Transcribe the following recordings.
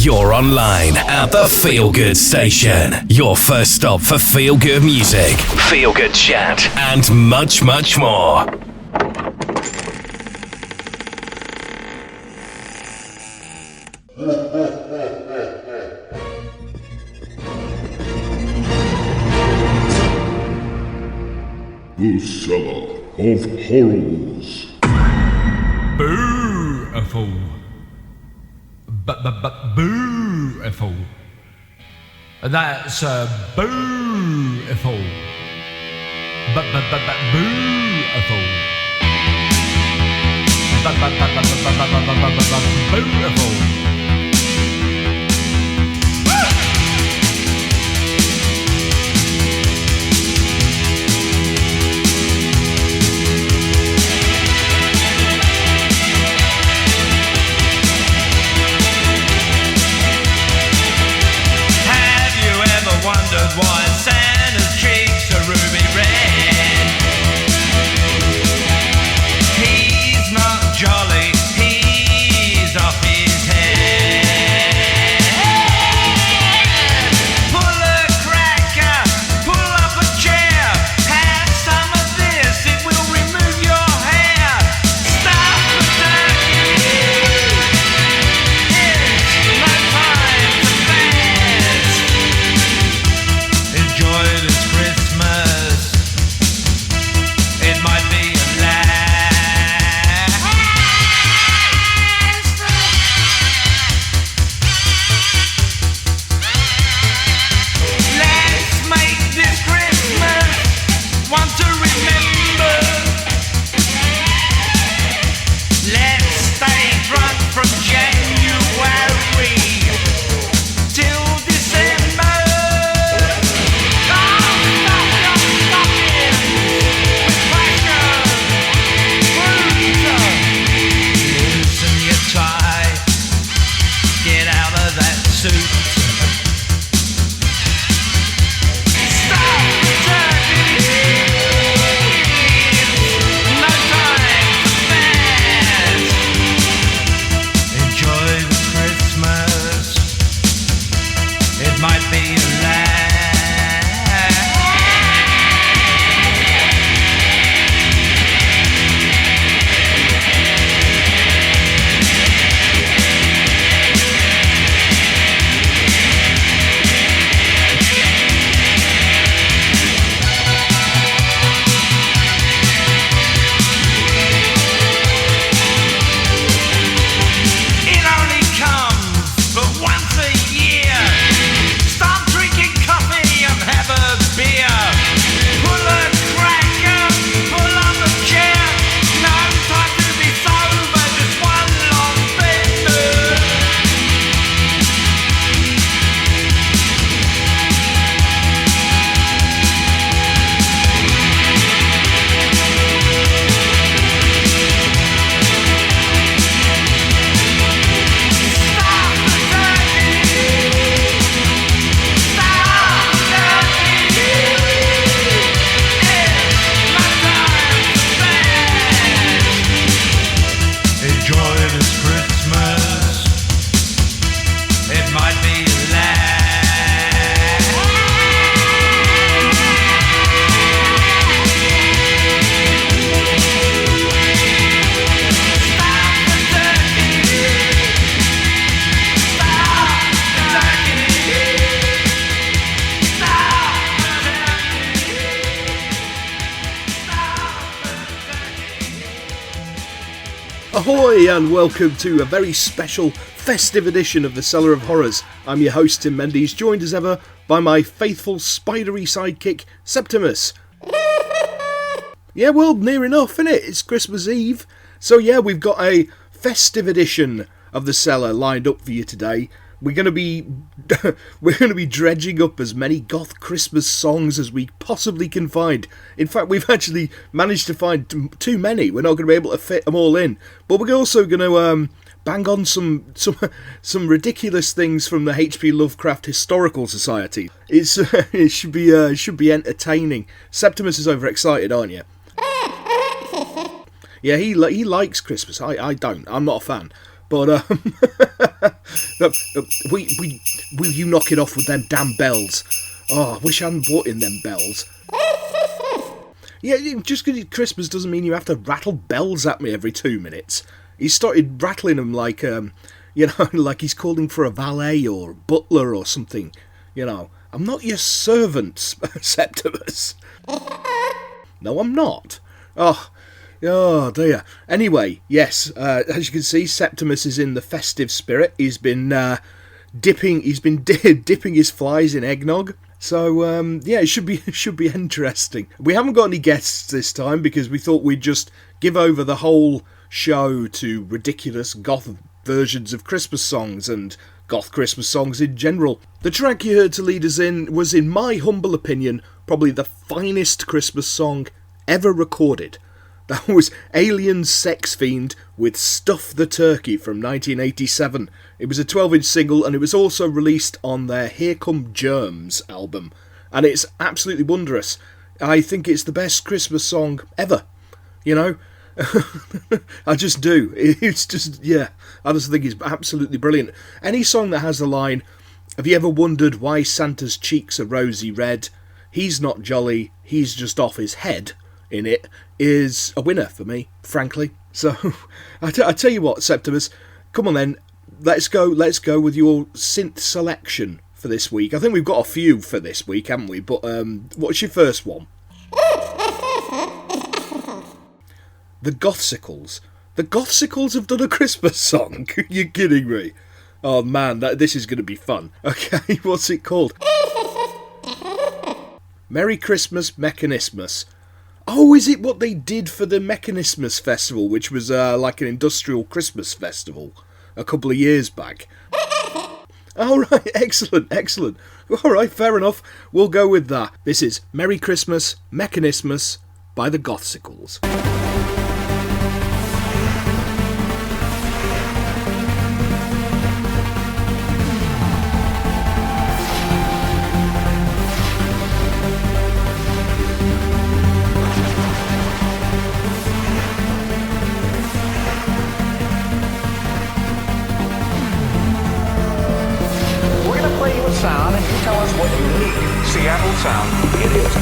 You're online at the Feel Good Station. Your first stop for feel good music, feel good chat, and much, much more. The Cellar of Horrors. Beautiful. Beautiful. That's beautiful. Beautiful. Beautiful. Wondered why Santa's cheeks are ruby red. He's not jolly, he's off his head. Pull a cracker, pull up a chair. Have some of this, it will remove your hair. Stop the turkey, it's no time to fast. Enjoy this Christmas. It might be a last. Let's make this Christmas one to remember. Let's stay drunk from January till December. Get out of that suit. Stop the turkey. No time to fast. Enjoy the Christmas. It might be a last. It only comes but once a year. Stop drinking coffee and have a beer. Pull a cracker, pull up a chair. No time to be sober, just one long bender. Stop the turkey. Stop the turkey. It's my time to fast. Enjoy this Christmas. It might be last. Stop the turkey. Stop the turkey. Stop the turkey. Ahoy and welcome to a very special festive edition of the Cellar of Horrors. I'm your host Tim Mendes, joined as ever by my faithful spidery sidekick Septimus. Yeah, well, near enough, innit? It's Christmas Eve. So yeah, we've got a festive edition of the Cellar lined up for you today. We're going to be dredging up as many goth Christmas songs as we possibly can find. In fact, we've actually managed to find too many. We're not going to be able to fit them all in. But we're also going to bang on some ridiculous things from the H.P. Lovecraft Historical Society. It should be entertaining. Septimus is overexcited, aren't you? Yeah, he likes Christmas. I don't. I'm not a fan. But will you knock it off with them damn bells? Oh, I wish I hadn't bought in them bells. Yeah, just because it's Christmas doesn't mean you have to rattle bells at me every 2 minutes. He started rattling them like, like he's calling for a valet or a butler or something. I'm not your servant, Septimus. No, I'm not. Oh dear. Anyway, yes, as you can see, Septimus is in the festive spirit. He's been dipping his flies in eggnog. So it should be interesting. We haven't got any guests this time because we thought we'd just give over the whole show to ridiculous goth versions of Christmas songs and goth Christmas songs in general. The track you heard to lead us in was, in my humble opinion, probably the finest Christmas song ever recorded. That was Alien Sex Fiend with Stuff the Turkey from 1987. It was a 12-inch single, and it was also released on their Here Come Germs album. And it's absolutely wondrous. I think it's the best Christmas song ever. I just do. It's just, I just think it's absolutely brilliant. Any song that has the line, "Have you ever wondered why Santa's cheeks are rosy red? He's not jolly, he's just off his head," in it, is a winner for me, frankly. So, I tell you what, Septimus, come on then, let's go with your synth selection for this week. I think we've got a few for this week, haven't we? But what's your first one? The Gothsicles. The Gothsicles have done a Christmas song? You're kidding me. Oh man, this is going to be fun. Okay, what's it called? Merry Christmas, Mechanismus. Oh, is it what they did for the Mechanismus Festival, which was like an industrial Christmas festival a couple of years back? All right, excellent. All right, fair enough. We'll go with that. This is Merry Christmas, Mechanismus by the Gothsicles. Sound and you tell us what you need. Seattle sound, it is.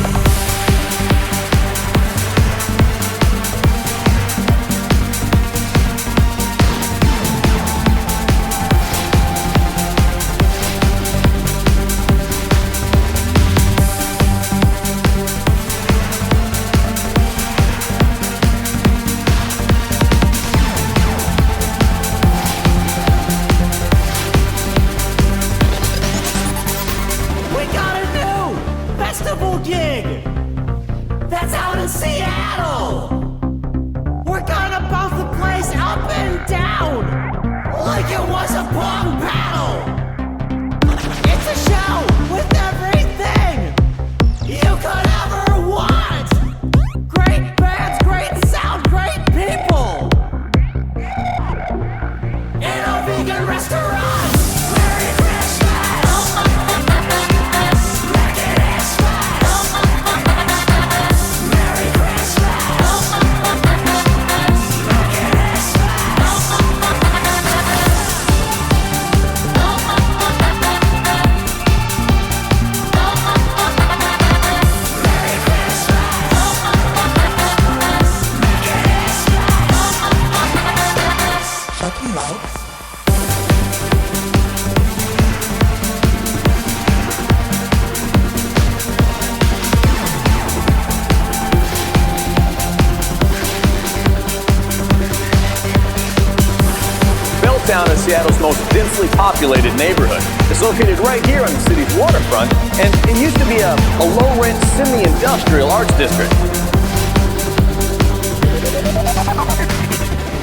Seattle's most densely populated neighborhood. It's located right here on the city's waterfront, and it used to be a low-rent, semi-industrial arts district.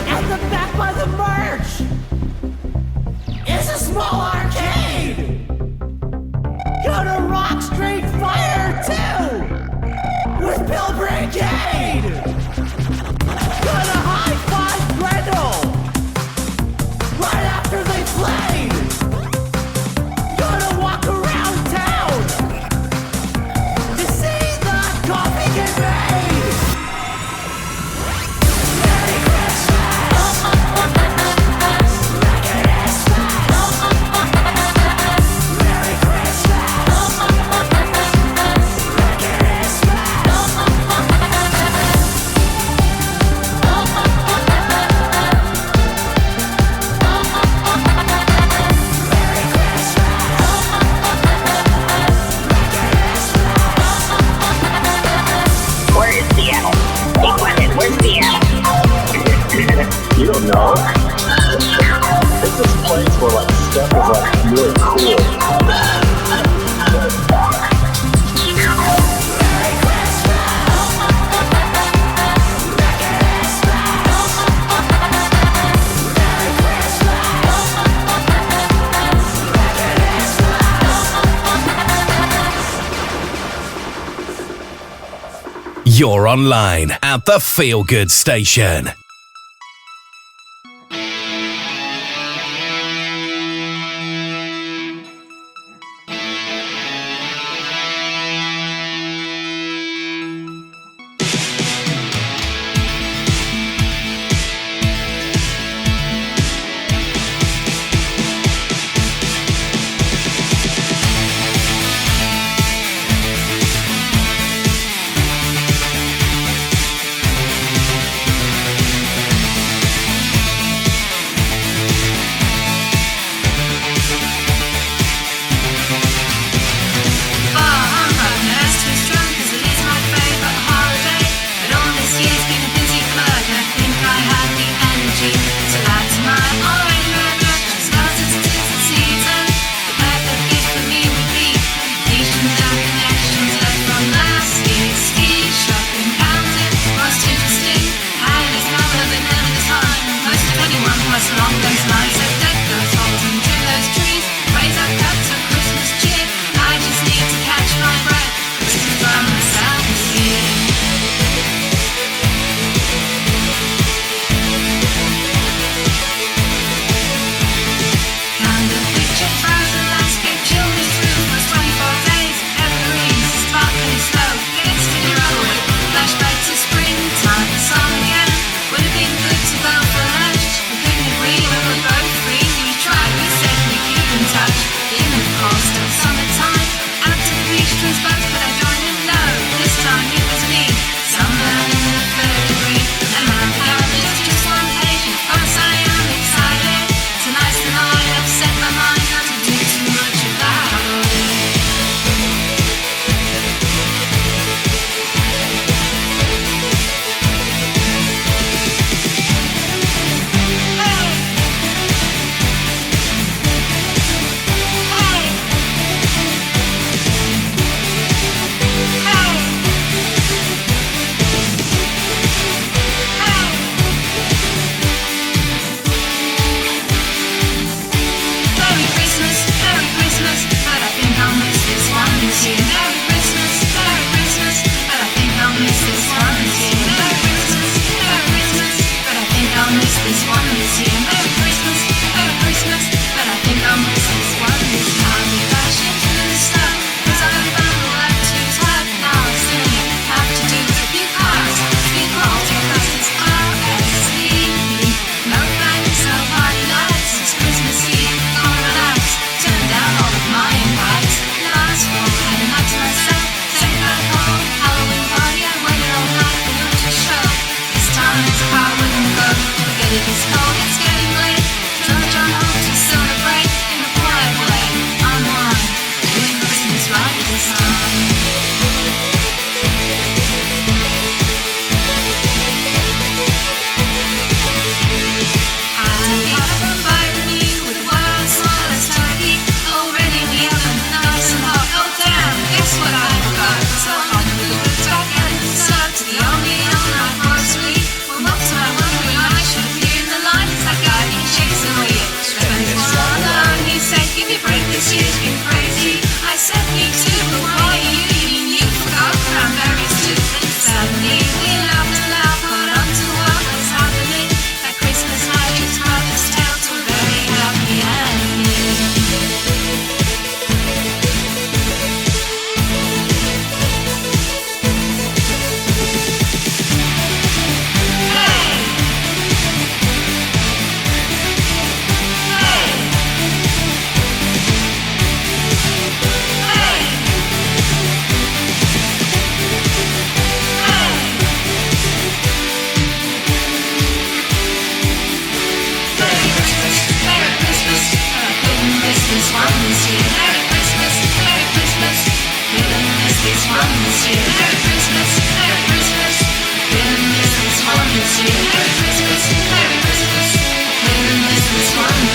At the back by the merch is a small arcade. Go to Rock Street Fire 2 with Bill Brigade. Go to High Five Grendel right after they played. Gonna walk around town to see the coffee get made. Merry Christmas. You're online at the Feel Good Station.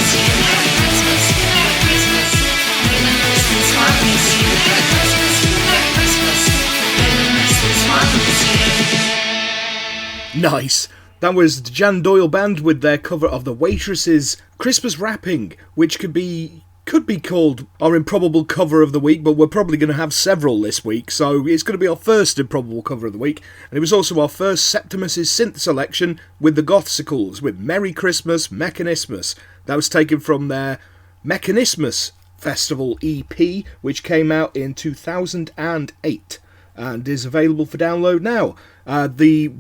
Merry Christmas, Nice. That was the Jan Doyle Band with their cover of The Waitress's Christmas Wrapping, which could be called our improbable cover of the week, but we're probably going to have several this week, so it's going to be our first improbable cover of the week. And it was also our first Septimus' synth selection with the Gothsicles, with Merry Christmas, Mechanismus. That was taken from their Mechanismus Festival EP, which came out in 2008 and is available for download now. The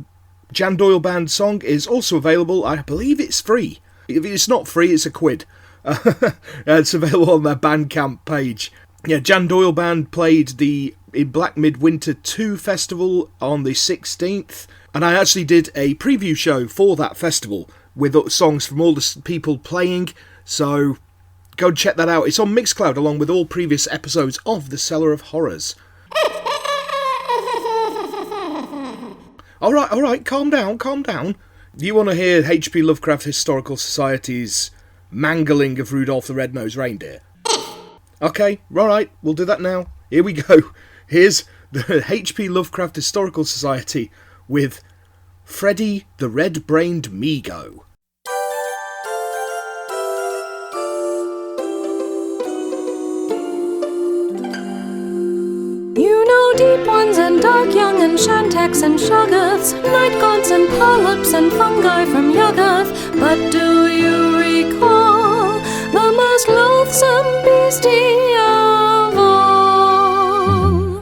Jan Doyle Band song is also available. I believe it's free. If it's not free, it's £1. It's available on their Bandcamp page. Yeah, Jan Doyle Band played the Black Midwinter 2 festival on the 16th, and I actually did a preview show for that festival with songs from all the people playing, so go and check that out. It's on Mixcloud along with all previous episodes of The Cellar of Horrors. Alright, calm down. You want to hear H.P. Lovecraft Historical Society's mangling of Rudolph the Red-Nosed Reindeer? Okay, alright, we'll do that now. Here we go. Here's the H.P. Lovecraft Historical Society with Freddy the Red-Brained Migo. You know deep ones and dark young and shantax and shoggoths, night gods and polyps and fungi from Yuggoth. But do you recall the most loathsome beastie of all?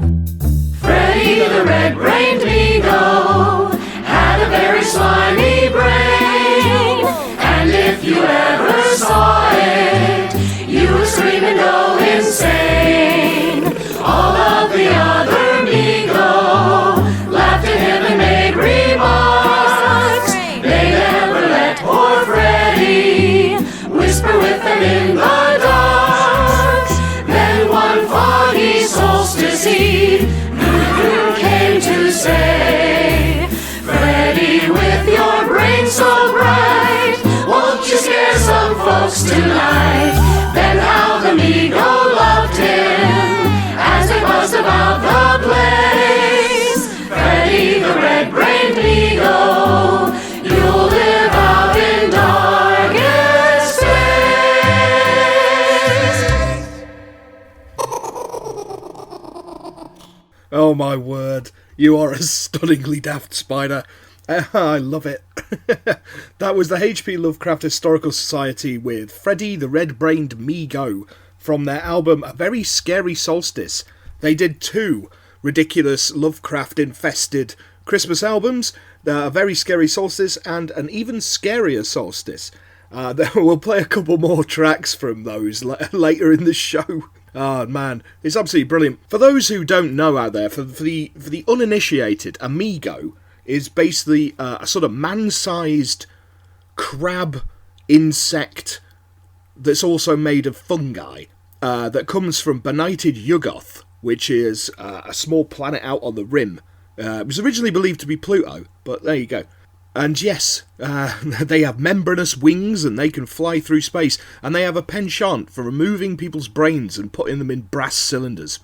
Freddy the red-brained Migo had a very slimy brain, and if you ever saw it, you would scream and go insane. All of the other Migo laughed at him and made remarks. They never let poor Freddy whisper with them in the dark. Then one foggy solstice eve, Voodoo came to say, Freddy, with your brain so bright, won't you scare some folks tonight? Then how the Migo loved him as they buzzed about the place. Freddy the red-brained Migo, you'll live out in darkest space. Oh my word, you are a stunningly daft spider. I love it. That was the H.P. Lovecraft Historical Society with Freddy the Red-Brained Migo from their album A Very Scary Solstice. They did 2 ridiculous Lovecraft-infested Christmas albums, A Very Scary Solstice and an even scarier Solstice. We'll play a couple more tracks from those later in the show. Oh man, it's absolutely brilliant. For those who don't know out there, for the uninitiated, a Migo is basically a sort of man-sized crab insect that's also made of fungi, that comes from benighted Yuggoth, which is a small planet out on the rim. It was originally believed to be Pluto, but there you go. And yes, they have membranous wings and they can fly through space, and they have a penchant for removing people's brains and putting them in brass cylinders.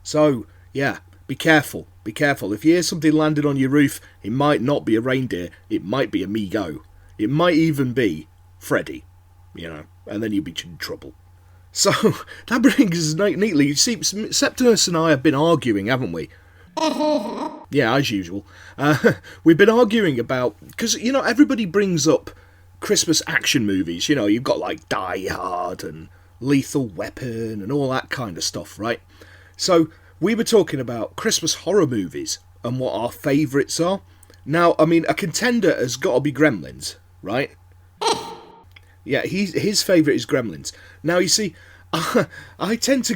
So, yeah, be careful. Be careful. If you hear something landed on your roof, it might not be a reindeer, it might be a Migo. It might even be Freddy, and then you'll be in trouble. So, that brings us neatly. You see, Septimus and I have been arguing, haven't we? Yeah, as usual. We've been arguing about, because, everybody brings up Christmas action movies. You've got like Die Hard and Lethal Weapon and all that kind of stuff, right? So, we were talking about Christmas horror movies and what our favourites are. Now, I mean, a contender has got to be Gremlins, right? Yeah, his favourite is Gremlins. Now, you see, I tend to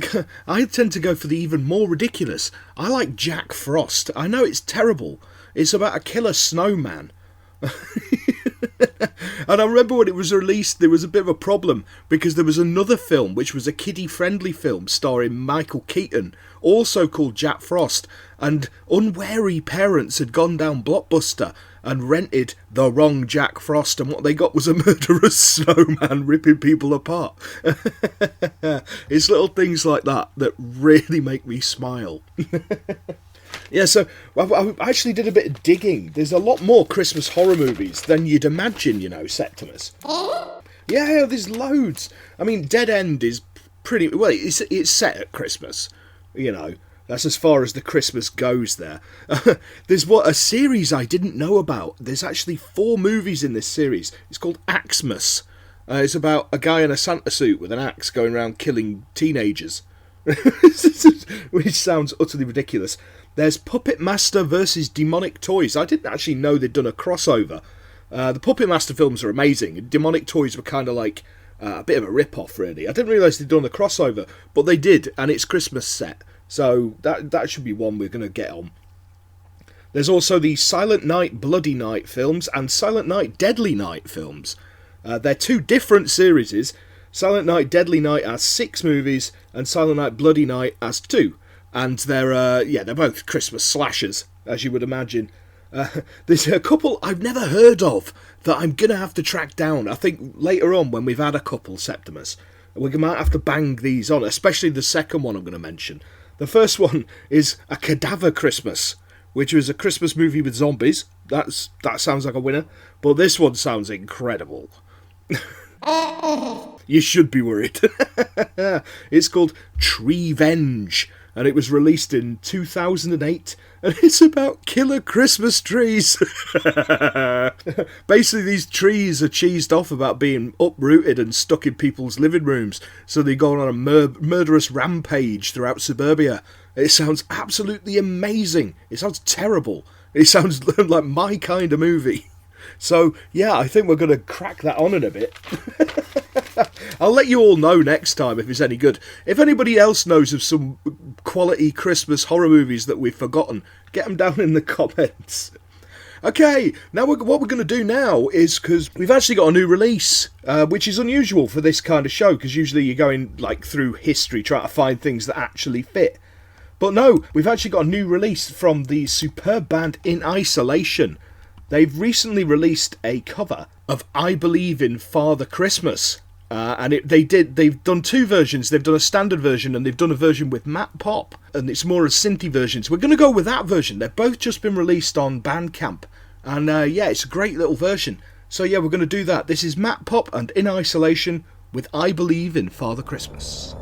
go for the even more ridiculous. I like Jack Frost. I know it's terrible. It's about a killer snowman. And I remember when it was released, there was a bit of a problem because there was another film which was a kiddie-friendly film starring Michael Keaton, also called Jack Frost, and unwary parents had gone down Blockbuster and rented the wrong Jack Frost, and what they got was a murderous snowman ripping people apart. It's little things like that that really make me smile. Yeah, so I actually did a bit of digging. There's a lot more Christmas horror movies than you'd imagine, you know, Septimus. Yeah, there's loads. I mean, Dead End is pretty... Well, it's set at Christmas, you know. That's as far as the Christmas goes there. There's a series I didn't know about. There's actually 4 movies in this series. It's called Axemas. It's about a guy in a Santa suit with an axe going around killing teenagers. Which sounds utterly ridiculous. There's Puppet Master versus Demonic Toys. I didn't actually know they'd done a crossover. The Puppet Master films are amazing. Demonic Toys were kind of like a bit of a rip-off, really. I didn't realise they'd done a crossover, but they did, and it's Christmas set. So that should be one we're going to get on. There's also the Silent Night, Bloody Night films and Silent Night, Deadly Night films. They're 2 different series. Silent Night, Deadly Night has 6 movies, and Silent Night, Bloody Night has 2. And they're both Christmas slashers, as you would imagine. There's a couple I've never heard of that I'm going to have to track down. I think later on, when we've had a couple, Septimus, we might have to bang these on, especially the second one I'm going to mention. The first one is A Cadaver Christmas, which was a Christmas movie with zombies. That sounds like a winner. But this one sounds incredible. You should be worried. It's called Treevenge, and it was released in 2008, and it's about killer Christmas trees. Basically, these trees are cheesed off about being uprooted and stuck in people's living rooms, so they go on a murderous rampage throughout suburbia. It sounds absolutely amazing. It sounds terrible. It sounds like my kind of movie. So, yeah, I think we're going to crack that on in a bit. I'll let you all know next time if it's any good. If anybody else knows of some quality Christmas horror movies that we've forgotten, get them down in the comments. Okay, now what we're going to do now is, because we've actually got a new release, which is unusual for this kind of show, because usually you're going like through history trying to find things that actually fit. But no, we've actually got a new release from the superb band In Isolation. They've recently released a cover of I Believe in Father Christmas. They've done 2 versions. They've done a standard version and they've done a version with Matt Pop. And it's more a synthy version. So we're going to go with that version. They've both just been released on Bandcamp. And it's a great little version. So yeah, we're going to do that. This is Matt Pop and In Isolation with I Believe in Father Christmas.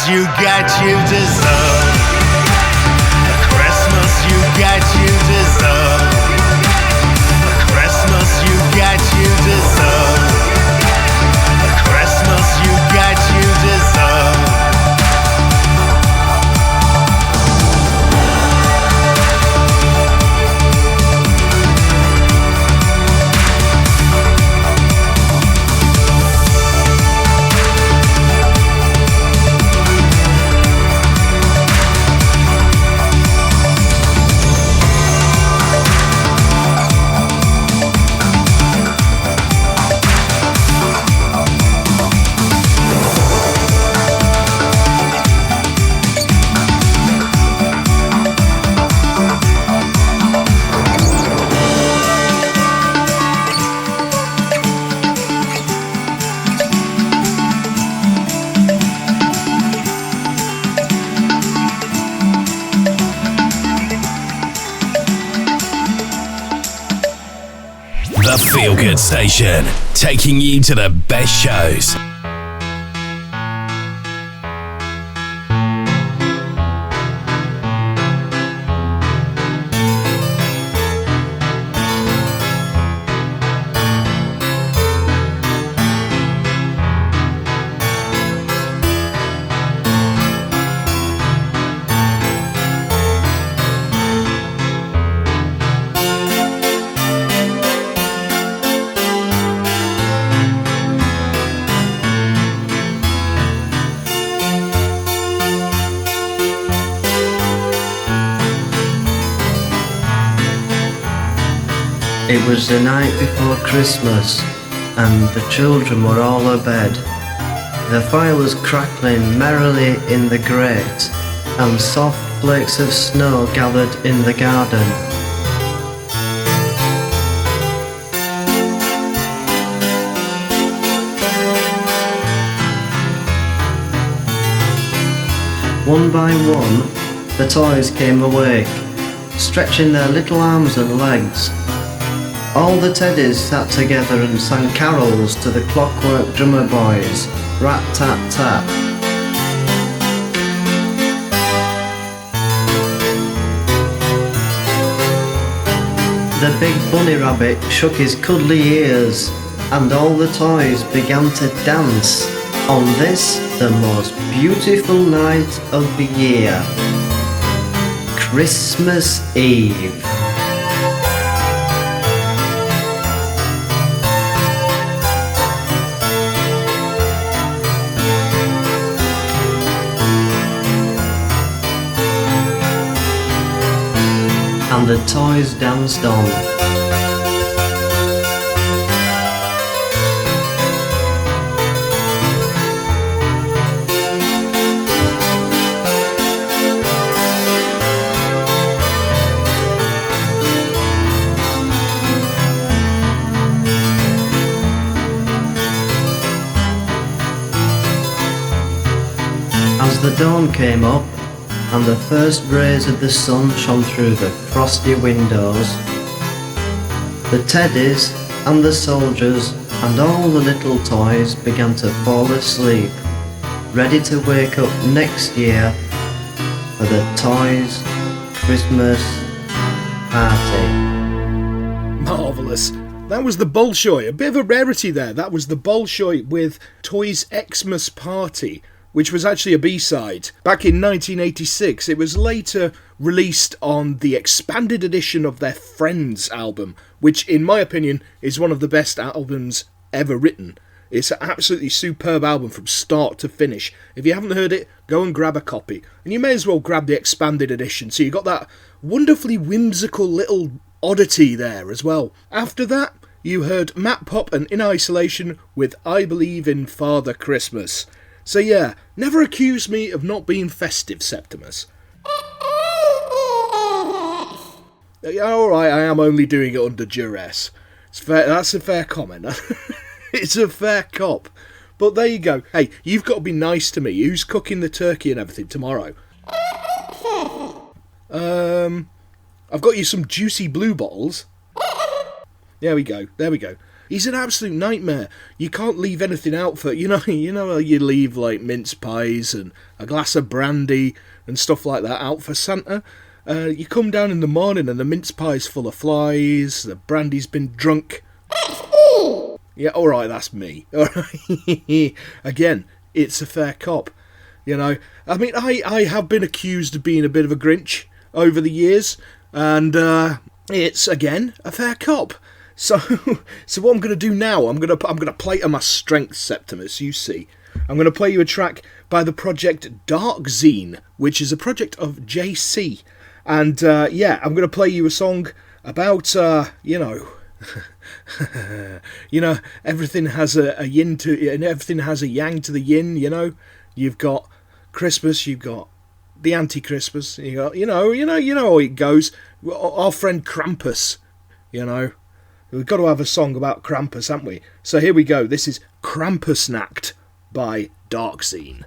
you get, you deserve. The Christmas you get, you deserve. The Christmas you get, you deserve. The Christmas you get, you deserve. The Feel Good Station, taking you to the best shows. It was the night before Christmas, and the children were all abed. The fire was crackling merrily in the grate, and soft flakes of snow gathered in the garden. One by one, the toys came awake, stretching their little arms and legs. All the teddies sat together and sang carols to the Clockwork Drummer Boys, rat-tat-tat. The big bunny rabbit shook his cuddly ears, and all the toys began to dance on this, the most beautiful night of the year, Christmas Eve. And the toys danced on. As the dawn came up, and the first rays of the sun shone through the frosty windows, the teddies and the soldiers and all the little toys began to fall asleep, ready to wake up next year for the Toys Christmas Party. Marvellous. That was the Bolshoi, a bit of a rarity there. That was the Bolshoi with Toys Xmas Party, which was actually a B-side. Back in 1986, it was later released on the expanded edition of their Friends album, which, in my opinion, is one of the best albums ever written. It's an absolutely superb album from start to finish. If you haven't heard it, go and grab a copy. And you may as well grab the expanded edition, so you got that wonderfully whimsical little oddity there as well. After that, you heard Matt Pop and In Isolation with I Believe in Father Christmas. So yeah, never accuse me of not being festive, Septimus. Alright, I am only doing it under duress. It's fair, that's a fair comment. It's a fair cop. But there you go. Hey, you've got to be nice to me. Who's cooking the turkey and everything tomorrow? I've got you some juicy blue bottles. There we go. He's an absolute nightmare. You can't leave anything out for, you know you leave like mince pies and a glass of brandy and stuff like that out for Santa. You come down in the morning and the mince pie's full of flies, the brandy's been drunk. Yeah, alright, that's me. Again, it's a fair cop. You know, I mean, I have been accused of being a bit of a Grinch over the years, and it's, again, a fair cop. So what I'm going to do now, I'm going to play to my strengths, Septimus, you see. I'm going to play you a track by the project Darkzine, which is a project of JC. And, yeah, I'm going to play you a song about, you know, everything has a yin to, and everything has a yang to the yin, you know. You've got Christmas, you've got the anti-Christmas, you got, you know how it goes. Our friend Krampus, you know. We've got to have a song about Krampus, haven't we? So here we go. This is Krampusnacht by Darkzine.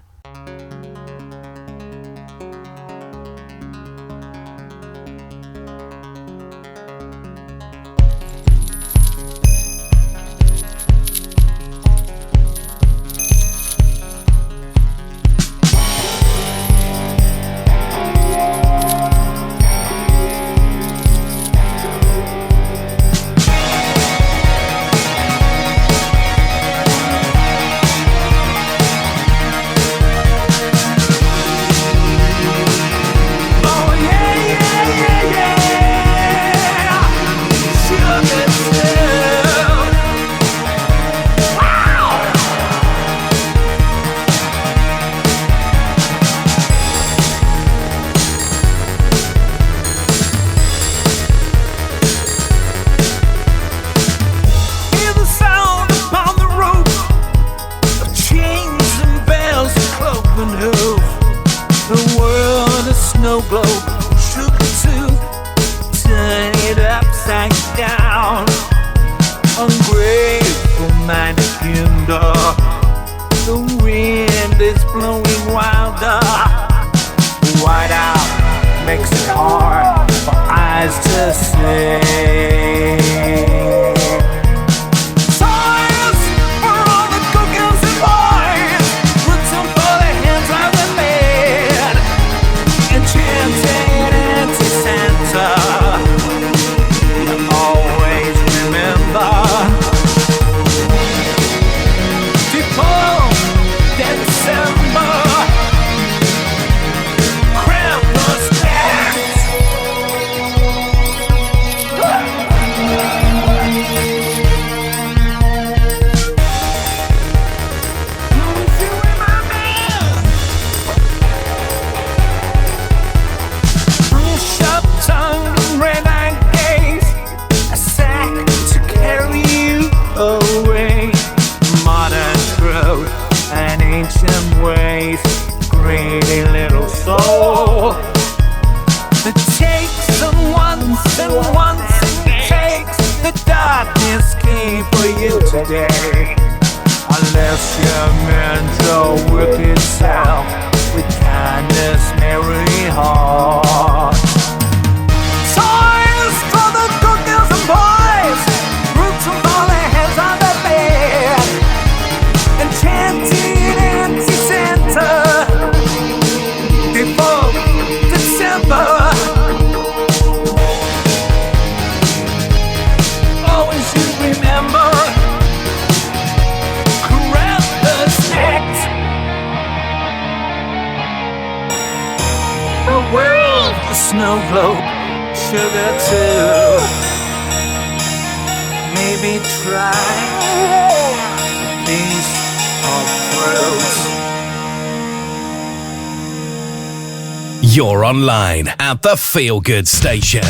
You're online at the Feel Good Station.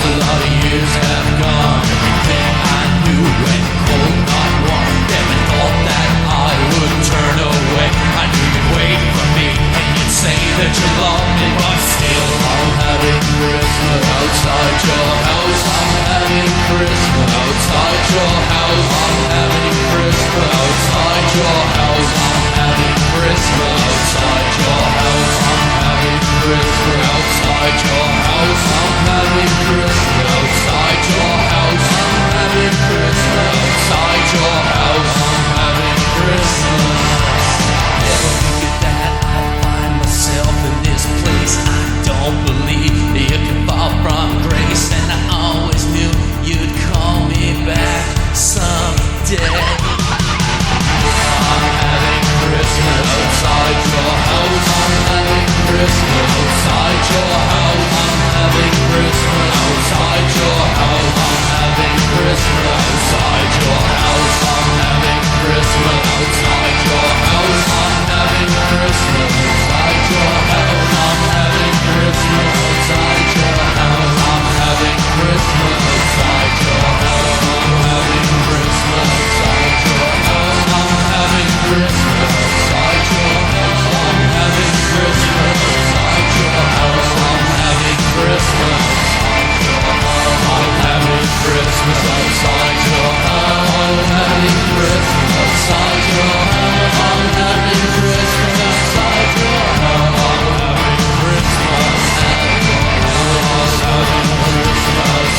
a lot of years have gone. Everything I knew went cold, not warm. Never thought that I would turn away. I knew you'd wait for me and you'd say that you love me, but still I'm having Christmas outside your house. I'm having Christmas outside your house. I'm having Christmas outside your house. I'm having Christmas outside your house. I'm having Christmas outside your house. I'm having Christmas outside your house. I'm having Christmas outside your house. I'm having Christmas. Never figured that I'd find myself in this place. I don't believe you can fall from grace, and I always knew you'd call me back someday. I'm having Christmas outside your house. I'm having Christmas outside your house. I'm having Christmas outside your house. I'm having Christmas outside your house. I'm having Christmas outside your house. I'm having Christmas outside your house. I'm having Christmas outside your house. I'm having Christmas outside your house. I'm having Christmas outside your house. I'm having Christmas outside your house. I'm having Christmas outside your house. I'm having Christmas outside your house. I'm having Christmas outside your house. I'm having Christmas outside your house. I'm having Christmas outside your house. I'm having Christmas outside your house. I'm having Christmas outside your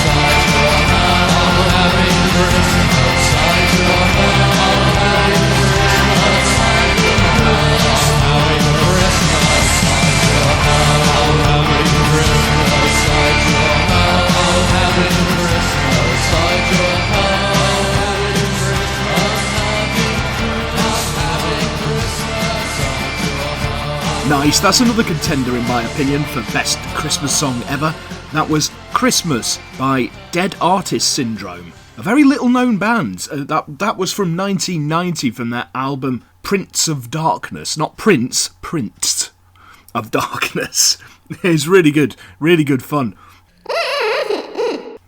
house. I'm having Christmas outside your house. I'm having Christmas outside your house. I'm having Christmas outside your house. I'm having Christmas outside your house. I'm having Christmas outside your house. Nice, that's another contender in my opinion for best Christmas song ever. That was Christmas by Dead Artist Syndrome, a very little known band. That was from 1990 from their album Prince of Darkness. Not Prince, Prince of Darkness. It's really good fun.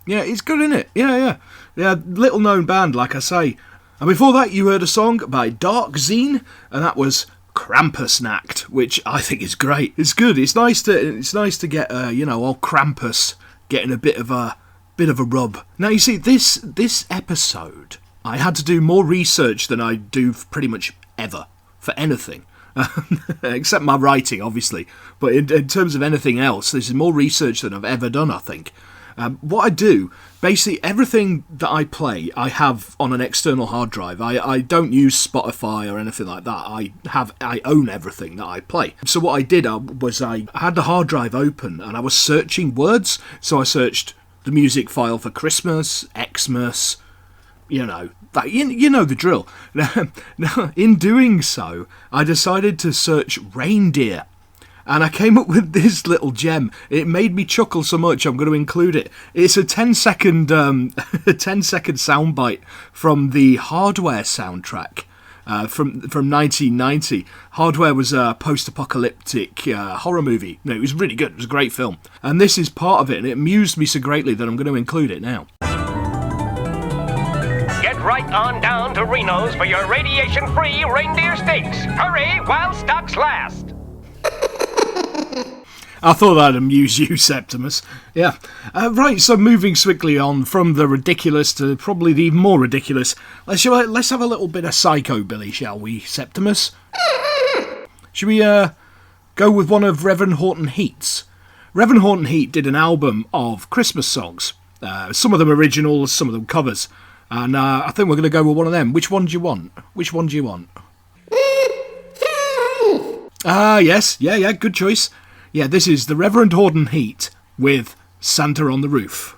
Yeah, it's good, isn't it? Yeah, little known band, like I say. And before that you heard a song by Darkzine, and that was Krampusnacht, which I think is great. It's good. It's nice to get old Krampus getting a bit of a rub. Now you see, this episode I had to do more research than I do pretty much ever for anything. Except my writing, obviously. But in terms of anything else, this is more research than I've ever done, I think. What I do, basically everything that I play, I have on an external hard drive. I don't use Spotify or anything like that. I own everything that I play. So what I did was I had the hard drive open and I was searching words. So I searched the music file for Christmas, Xmas, you know the drill. Now, in doing so, I decided to search reindeer. And I came up with this little gem. It made me chuckle so much, I'm going to include it. It's a 10-second soundbite from the Hardware soundtrack from 1990. Hardware was a post-apocalyptic horror movie. No, it was really good. It was a great film. And this is part of it, and it amused me so greatly that I'm going to include it now. Get right on down to Reno's for your radiation-free reindeer steaks. Hurry while stocks last. I thought that'd amuse you, Septimus. Yeah. Right, so moving swiftly on from the ridiculous to probably the even more ridiculous, let's have a little bit of psychobilly, shall we, Septimus? Should we go with one of Reverend Horton Heat's? Reverend Horton Heat did an album of Christmas songs. Some of them originals, some of them covers. And I think we're going to go with one of them. Which one do you want? Ah, yes. Yeah, good choice. Yeah, this is the Reverend Horton Heat with Santa on the Roof.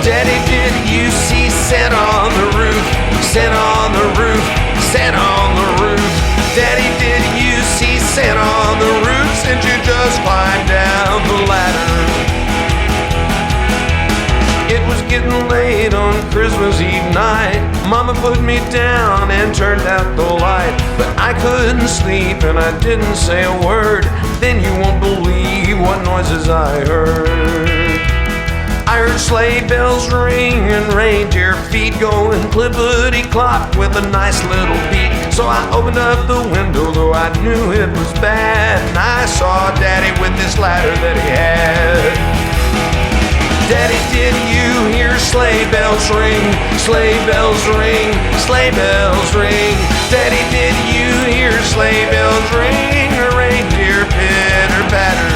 Daddy, did you see Santa on the roof? Santa on the roof, Santa on the roof. Daddy, did you see Santa on the roof? Since you just climbed down the ladder. It was getting late on Christmas Eve night. Mama put me down and turned out the light, but I couldn't sleep and I didn't say a word. Then you won't believe what noises I heard. I heard sleigh bells ring and reindeer feet going clippity-clop with a nice little beat. So I opened up the window, though I knew it was bad, and I saw Daddy with this ladder that he had. Daddy, did you hear sleigh bells ring? Sleigh bells ring, sleigh bells ring. Daddy, did you hear sleigh bells ring? A reindeer pitter-patter.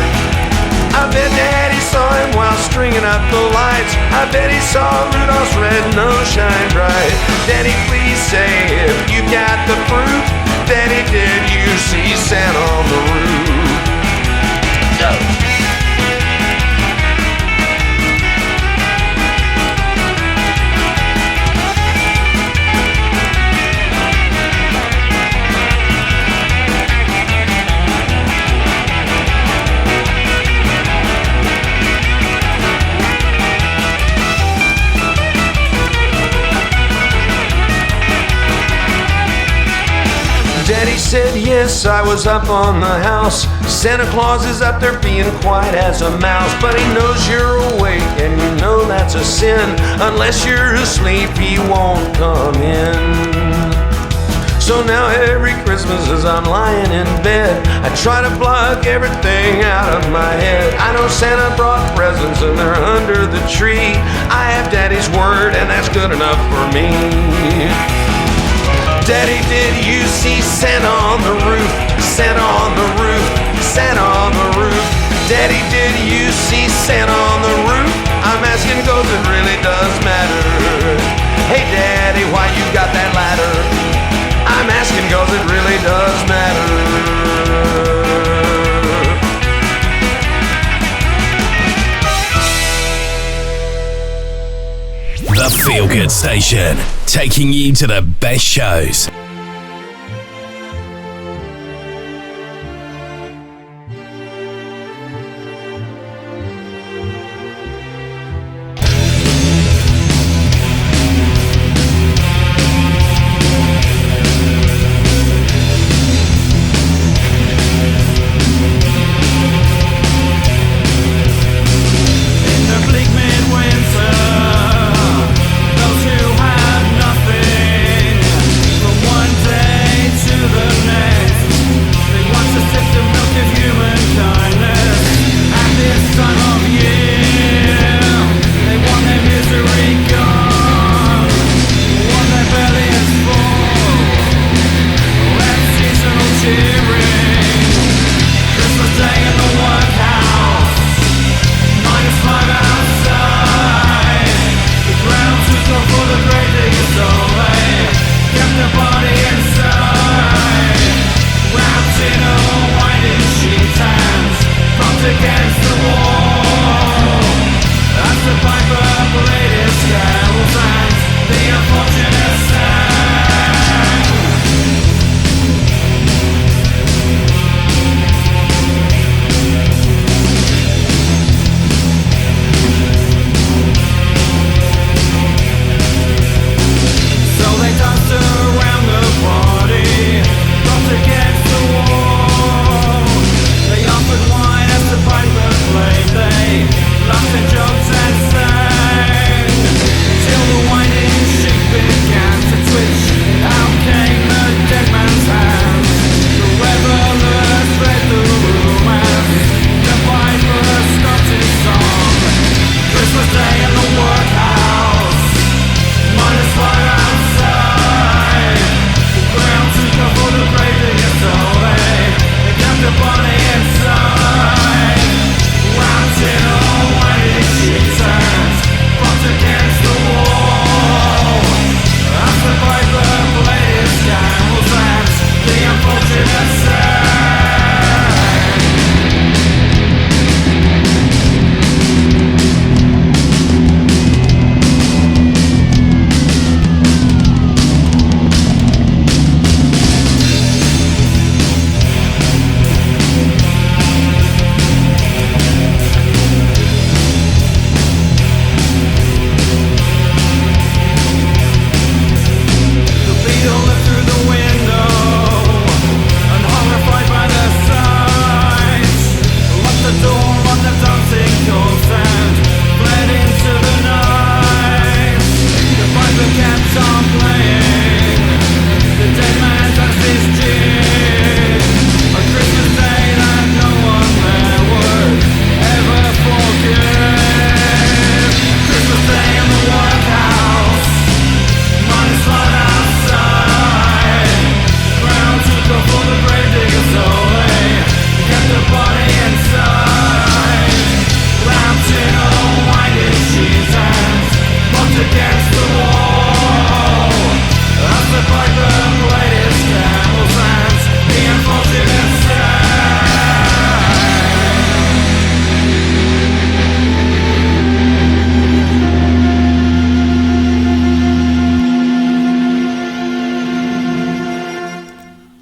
I bet Daddy saw him while stringing up the lights. I bet he saw Rudolph's red nose shine bright. Daddy, please say if you got the proof. Daddy, did you see Santa on the roof? No. Daddy said yes, I was up on the house. Santa Claus is up there being quiet as a mouse, but he knows you're awake and you know that's a sin. Unless you're asleep, he won't come in. So now every Christmas as I'm lying in bed, I try to block everything out of my head. I know Santa brought presents and they're under the tree. I have Daddy's word and that's good enough for me. Daddy, did you see Santa on the roof? Santa on the roof, Santa on the roof. Daddy, did you see Santa on the roof? I'm asking cause it really does matter. Hey Daddy, why you got that ladder? I'm asking cause it really does matter. The Feel Good Station, taking you to the best shows. Those who have nothing, the one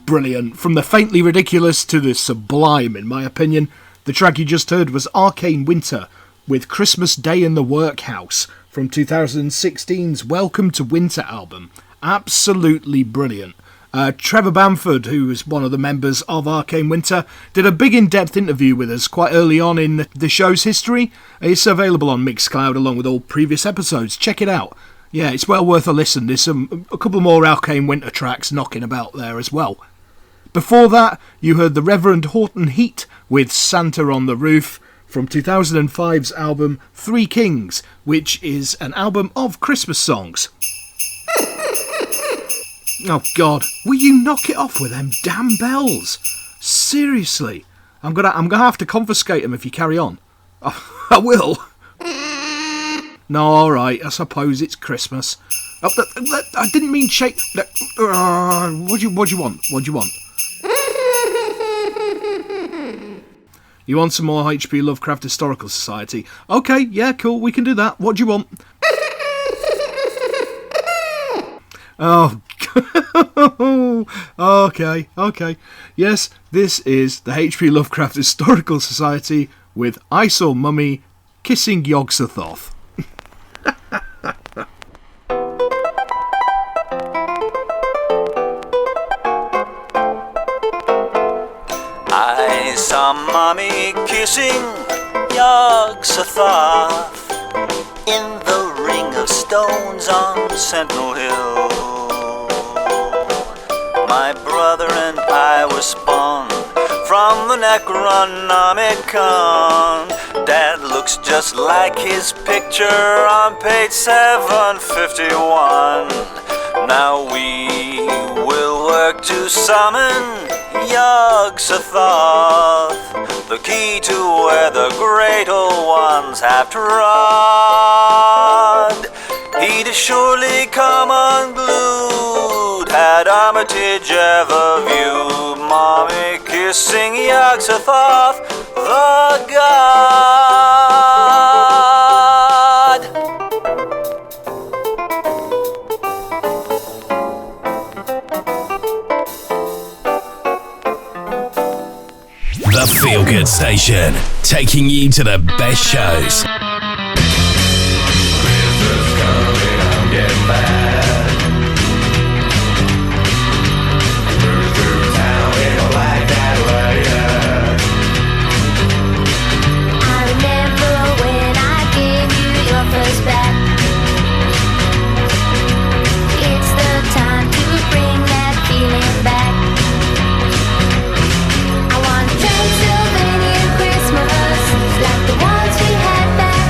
brilliant. From the faintly ridiculous to the sublime, in my opinion. The track you just heard was Arcane Winter with Christmas Day in the Workhouse from 2016's Welcome to Winter album. Absolutely brilliant. Trevor Bamford, who is one of the members of Arcane Winter, did a big in-depth interview with us quite early on in the show's history. It's available on Mixcloud along with all previous episodes. Check it out. Yeah, it's well worth a listen. There's a couple more Arcane Winter tracks knocking about there as well. Before that, you heard the Reverend Horton Heat with Santa on the Roof from 2005's album Three Kings, which is an album of Christmas songs. Oh God, will you knock it off with them damn bells? Seriously, I'm gonna have to confiscate them if you carry on. Oh, I will. No, all right. I suppose it's Christmas. Oh, I didn't mean shake. What do you want? What do you want? You want some more HP Lovecraft Historical Society? Okay, yeah, cool. We can do that. What do you want? Oh, okay. Yes, this is the HP Lovecraft Historical Society with I Saw Mummy kissing Yog-Sothoth. I saw Mommy kissing Yog-Sothoth in the ring of stones on Sentinel Hill. My brother and I were spawned from the Necronomicon. Dad looks just like his picture on page 751. Now we will work to summon Yog-Sothoth, the key to where the great old ones have trod. He'd surely come unglued had Armitage ever viewed Mommy kissing Yog-Sothoth, the god. The Feel Good Station, taking you to the best shows. Christmas coming, I'm getting bad. Move through town in a black Cadillac. I remember when I gave you your first back. It's the time to bring that feeling back. I want Transylvanian Christmas like the ones we had back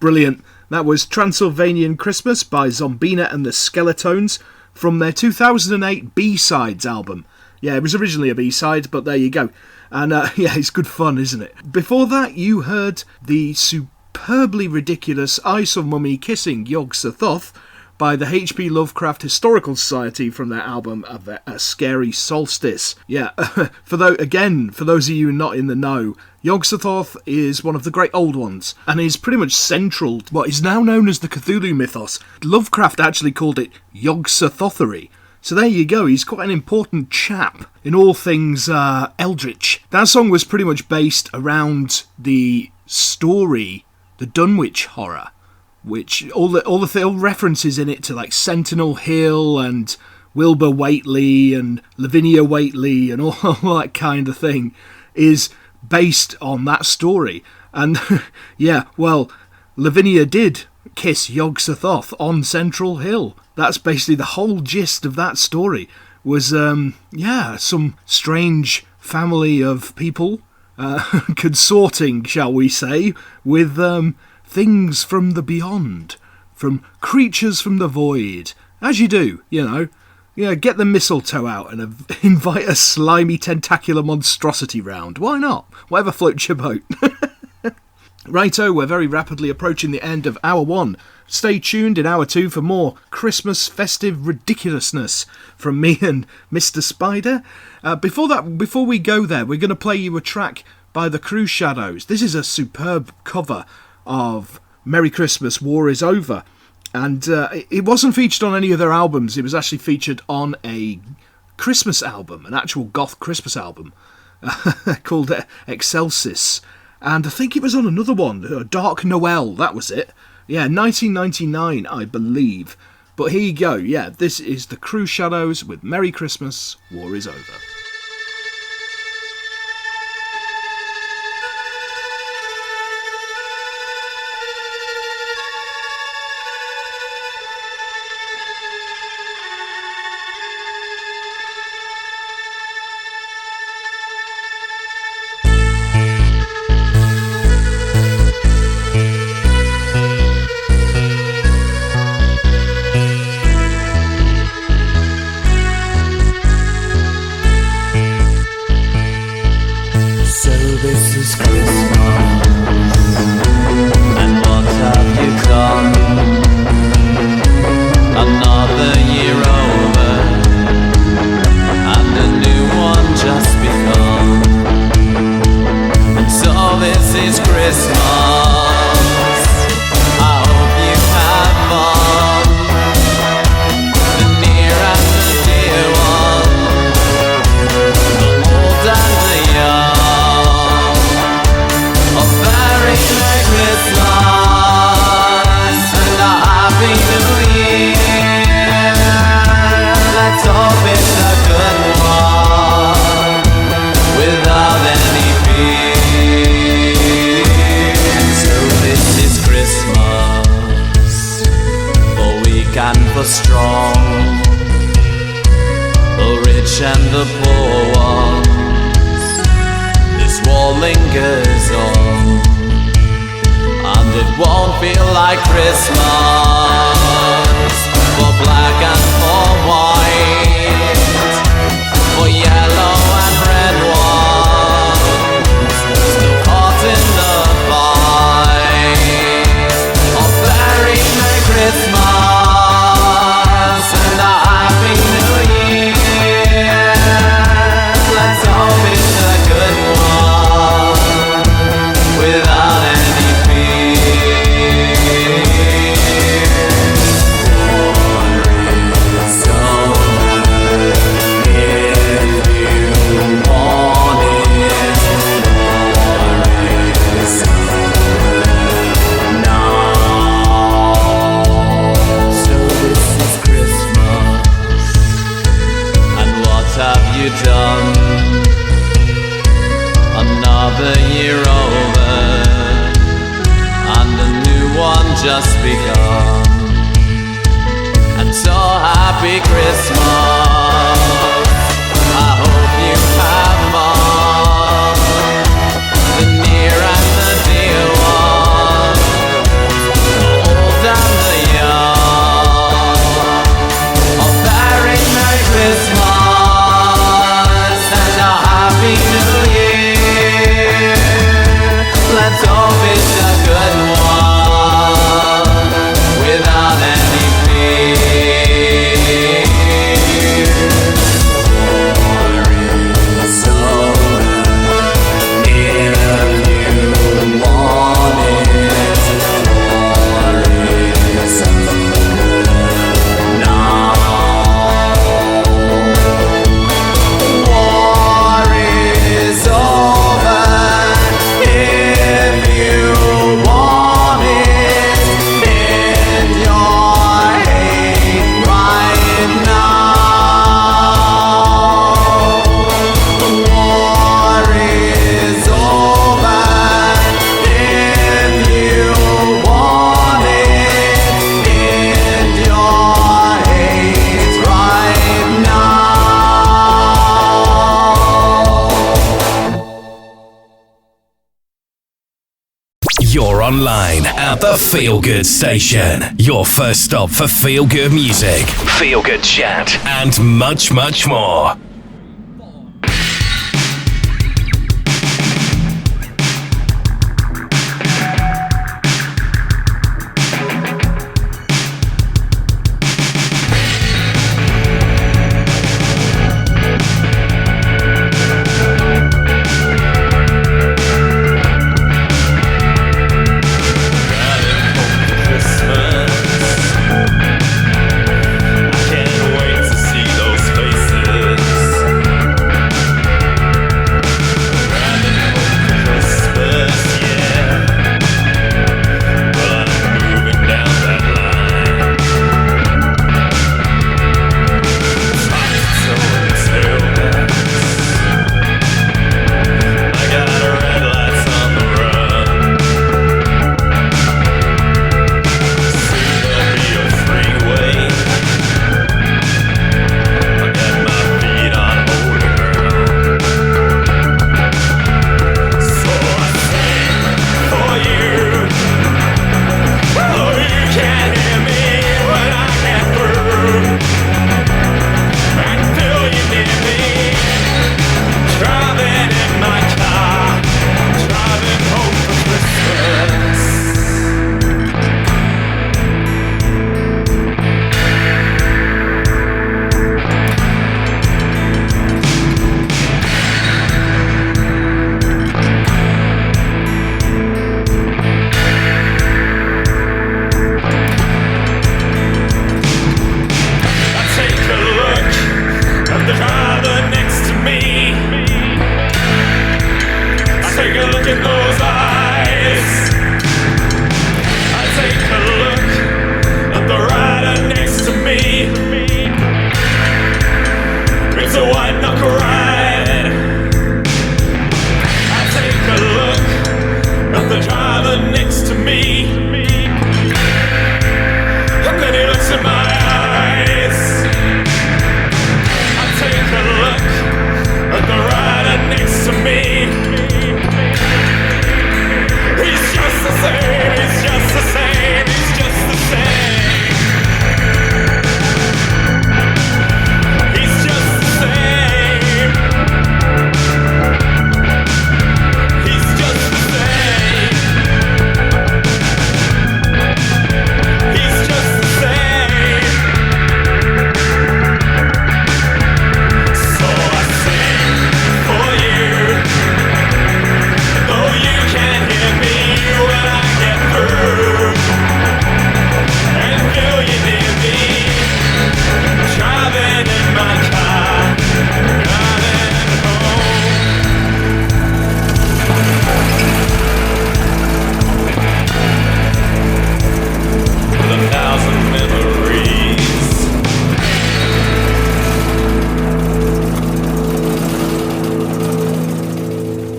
Brilliant. That was Transylvanian Christmas by Zombina and the Skeletones from their 2008 B-Sides album. Yeah, it was originally a B-side, but there you go. And yeah, it's good fun, isn't it? Before that, you heard the superbly ridiculous I Saw Mummy Kissing Yog-Sothoth by the H.P. Lovecraft Historical Society from their album A Scary Solstice. Yeah, for those of you not in the know, Yog-Sothoth is one of the great old ones, and is pretty much central to what is now known as the Cthulhu mythos. Lovecraft actually called it Yog-Sothothery. So there you go, he's quite an important chap in all things eldritch. That song was pretty much based around the story, the Dunwich horror, which all the references in it to like Sentinel Hill and Wilbur Whateley and Lavinia Whateley and all that kind of thing is based on that story. And yeah, well, Lavinia did kiss Yog-Sothoth on Central Hill. That's basically the whole gist of that story. Was some strange family of people consorting, shall we say, with things from the beyond, from creatures from the void, as you do, you know. Yeah, get the mistletoe out and invite a slimy tentacular monstrosity round. Why not? Whatever floats your boat. Righto, we're very rapidly approaching the end of Hour 1. Stay tuned in Hour 2 for more Christmas festive ridiculousness from me and Mr. Spider. Before we go there, we're going to play you a track by the Cruxshadows. This is a superb cover of Merry Christmas, War is Over. And it wasn't featured on any of their albums. It was actually featured on a Christmas album, an actual goth Christmas album called Excelsis. And I think it was on another one, Dark Noel, that was it. Yeah, 1999, I believe. But here you go, yeah, this is the Cruxshadows with Merry Christmas, War is Over. Online at the Feel Good Station, your first stop for feel good music, feel good chat, and much, much more.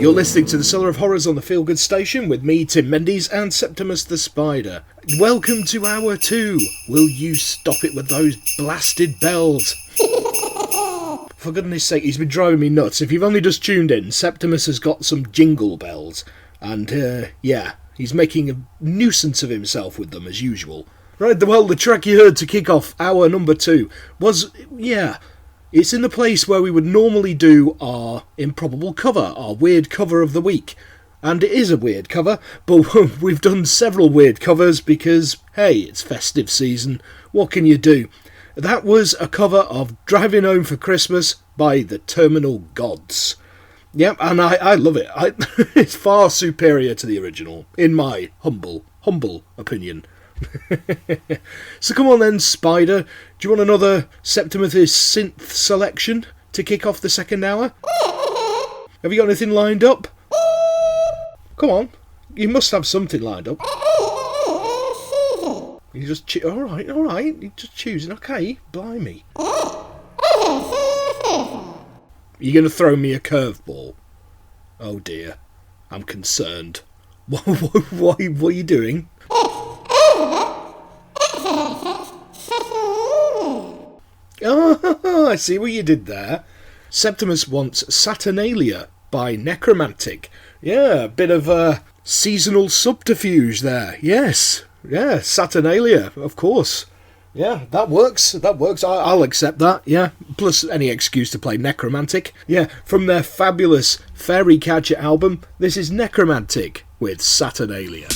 You're listening to the Cellar of Horrors on the Feel Good Station with me, Tim Mendes, and Septimus the Spider. Welcome to Hour 2. Will you stop it with those blasted bells? For goodness sake, he's been driving me nuts. If you've only just tuned in, Septimus has got some jingle bells. And, yeah, he's making a nuisance of himself with them, as usual. Right, well, the track you heard to kick off Hour number 2 was, yeah... It's in the place where we would normally do our improbable cover, our weird cover of the week. And it is a weird cover, but we've done several weird covers because, hey, it's festive season. What can you do? That was a cover of Driving Home for Christmas by the Terminal Gods. Yep, and I love it. It's far superior to the original, in my humble opinion. So come on then, Spider. Do you want another Septimus synth selection to kick off the second hour? Have you got anything lined up? Come on, you must have something lined up. You just all right. You're just choosing. Okay, blimey. You're going to throw me a curveball. Oh dear, I'm concerned. What are you doing? Oh, I see what you did there. Septimus wants Saturnalia by Necromantic. Yeah, a bit of a seasonal subterfuge there. Yes, yeah, Saturnalia, of course. Yeah, that works. I'll accept that, yeah. Plus any excuse to play Necromantic. Yeah, from their fabulous Fairy Catcher album, this is Necromantic with Saturnalia.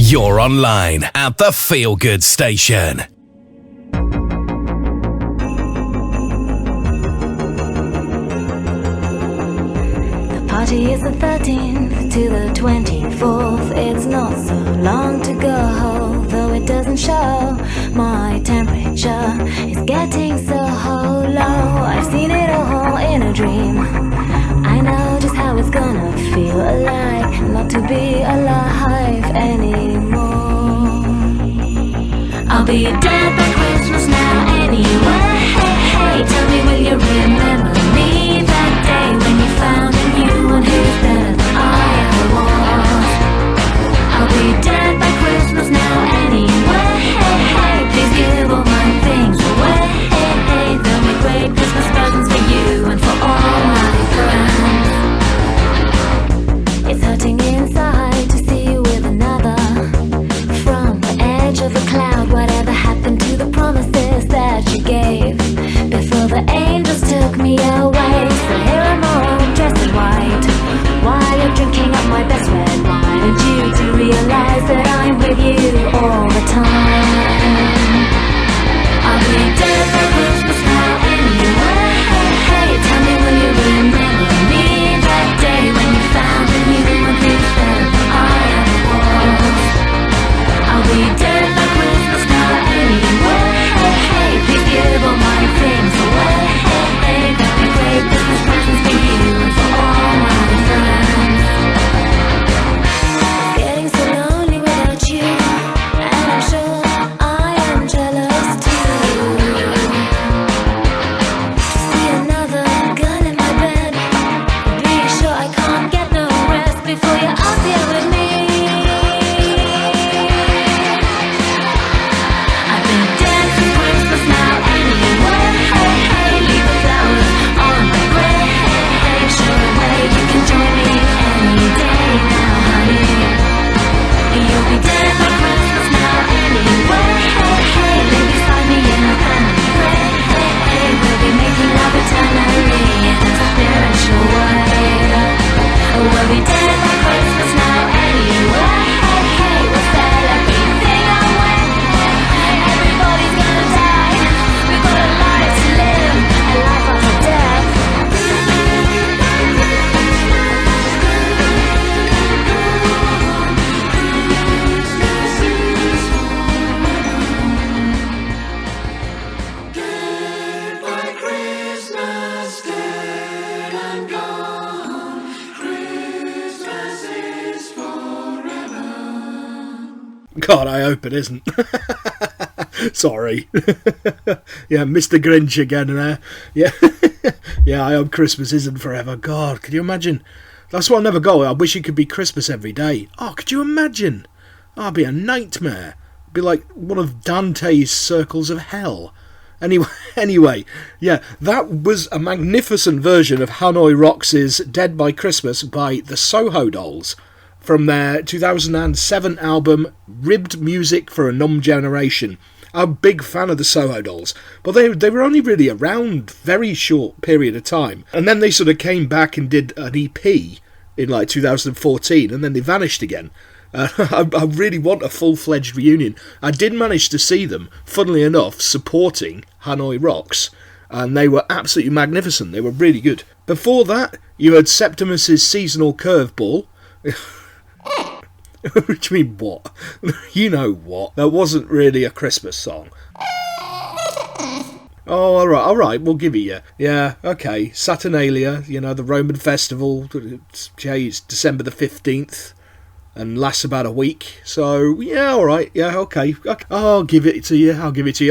You're online at the Feel Good Station. The party is the 13th to the 24th. It's not so long to go. The show. My temperature is getting so low. I've seen it all in a dream. I know just how it's gonna feel like not to be alive anymore. I'll be dead by Christmas now anyway. Hey, tell me, will you remember me that day when you found a new one who's better than I ever was? I'll be dead by Christmas now anyway. Hey, please give all my things away. There'll be great Christmas presents for you and for all my friends. It's hurting inside to see you with another. From the edge of a cloud, whatever happened to the promises that you gave before the angels took me away? So here I'm all dressed in white while you're drinking up my best red wine, and you to realize that I'm with you all the time. I'll be dead by Christmas now anyway. Hey, tell me, will you remember me that day when you found a new one who's better than I ever was? I'll be dead by Christmas now anyway. Hey, please give all my things away. There'll be great Christmas presents for you and for all my friends. It's getting so lonely without you, and I'm sure I am jealous too. To see another gun in my bed, be sure I can't get no rest before you're out here with me. I've been dead since Christmas now anyway. Hey, leave the flowers on my grave. Sure away, you can join me any day now, honey. You'll be dead by Christmas now anyway. Hey, lay beside me in a family grave. We'll be making love eternally in a spiritual way. We'll be dead by Christmas now anyway. Hey, we'll sell everything away. Everybody's gonna die. We've got a life to live, a life after death. Dead by Christmas, dead and gone. Christmas is forever. God, I hope it isn't. Sorry. Yeah, Mr. Grinch again there. Yeah. Yeah, I hope Christmas isn't forever. God, could you imagine? That's why I never go. I wish it could be Christmas every day. Oh, could you imagine? Oh, it'd be a nightmare. It'd be like one of Dante's circles of hell. Anyway, yeah, that was a magnificent version of Hanoi Rocks' Dead by Christmas by the Soho Dolls from their 2007 album Ribbed Music for a Numb Generation. I'm a big fan of the Soho Dolls, but they were only really around very short period of time, and then they sort of came back and did an EP in like 2014, and then they vanished again. I really want a full-fledged reunion. I did manage to see them, funnily enough, supporting Hanoi Rocks, and they were absolutely magnificent. They were really good. Before that, you had Septimus' Seasonal Curveball. Which mean what? You know what? That wasn't really a Christmas song. Oh, alright, we'll give it you. Yeah, okay. Saturnalia, you know, the Roman festival. It's December the 15th. And lasts about a week, so yeah, alright, yeah, okay, I'll give it to you,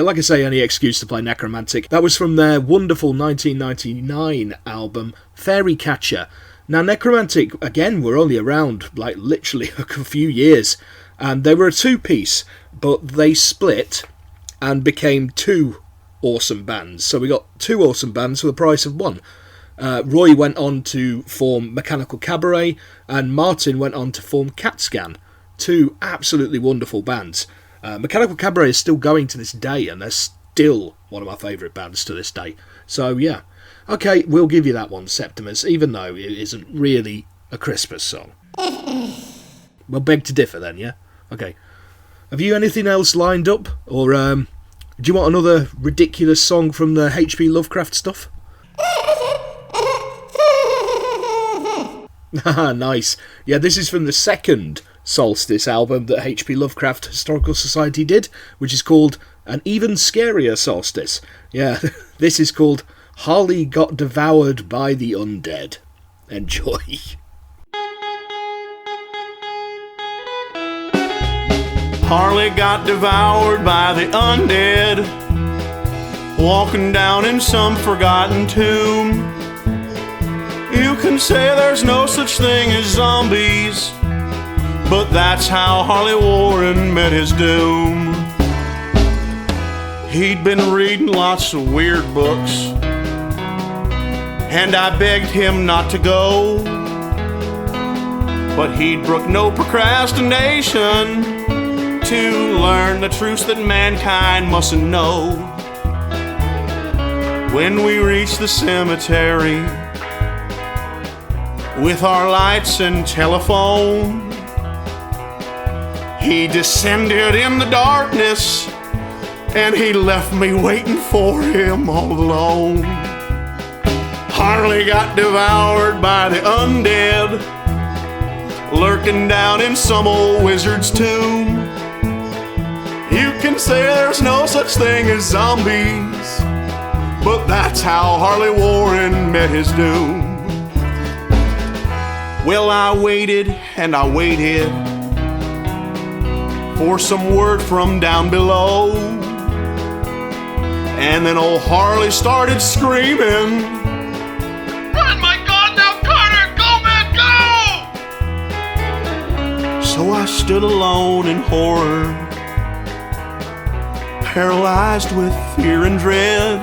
like I say, any excuse to play Necromantic. That was from their wonderful 1999 album, Fairy Catcher. Now, Necromantic, again, were only around, like, literally a few years, and they were a two-piece, but they split and became two awesome bands, so we got two awesome bands for the price of one. Roy went on to form Mechanical Cabaret, and Martin went on to form CatScan. Two absolutely wonderful bands. Mechanical Cabaret is still going to this day, and they're still one of my favourite bands to this day. So, yeah. Okay, we'll give you that one, Septimus, even though it isn't really a Christmas song. We'll beg to differ then, yeah? Okay. Have you anything else lined up? Or, do you want another ridiculous song from the H.P. Lovecraft stuff? Nice. Yeah, this is from the second Solstice album that H.P. Lovecraft Historical Society did, which is called An Even Scarier Solstice. Yeah, this is called Harley Got Devoured by the Undead. Enjoy. Harley got devoured by the undead, walking down in some forgotten tomb. You can say there's no such thing as zombies, but that's how Harley Warren met his doom. He'd been reading lots of weird books, and I begged him not to go, but he'd brook no procrastination to learn the truths that mankind mustn't know. When we reached the cemetery with our lights and telephone, he descended in the darkness and he left me waiting for him all alone. Harley got devoured by the undead, lurking down in some old wizard's tomb. You can say there's no such thing as zombies, but that's how Harley Warren met his doom. Well, I waited and I waited for some word from down below, and then old Harley started screaming, "Run, my God, now Carter, go, man, go!" So I stood alone in horror, paralyzed with fear and dread,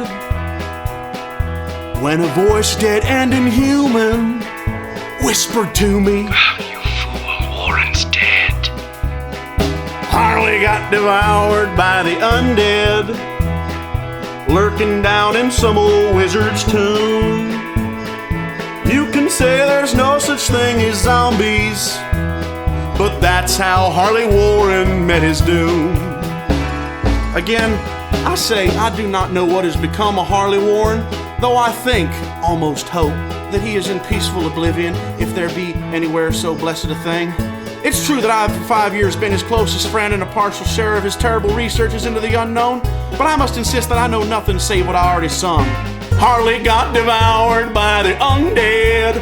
when a voice dead and inhuman whispered to me, "You fool, Warren's dead." Harley got devoured by the undead, lurking down in some old wizard's tomb. You can say there's no such thing as zombies, but that's how Harley Warren met his doom. Again, I say I do not know what has become of Harley Warren, though I think, almost hope, that he is in peaceful oblivion, if there be anywhere so blessed a thing. It's true that I have for 5 years been his closest friend and a partial share of his terrible researches into the unknown, but I must insist that I know nothing save what I already sung. Harley got devoured by the undead,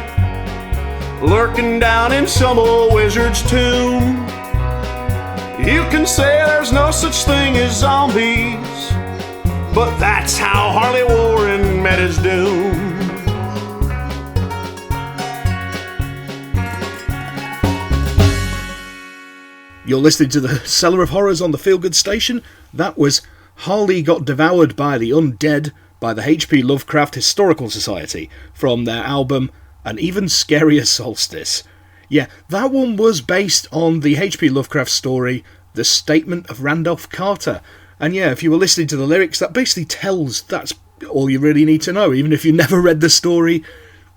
lurking down in some old wizard's tomb. You can say there's no such thing as zombies, but that's how Harley Warren met his doom. You're listening to the Cellar of Horrors on the Feel Good Station. That was Harley Got Devoured by the Undead by the H.P. Lovecraft Historical Society from their album An Even Scarier Solstice. Yeah, that one was based on the H.P. Lovecraft story, The Statement of Randolph Carter. And yeah, if you were listening to the lyrics, that basically tells that's all you really need to know. Even if you never read the story,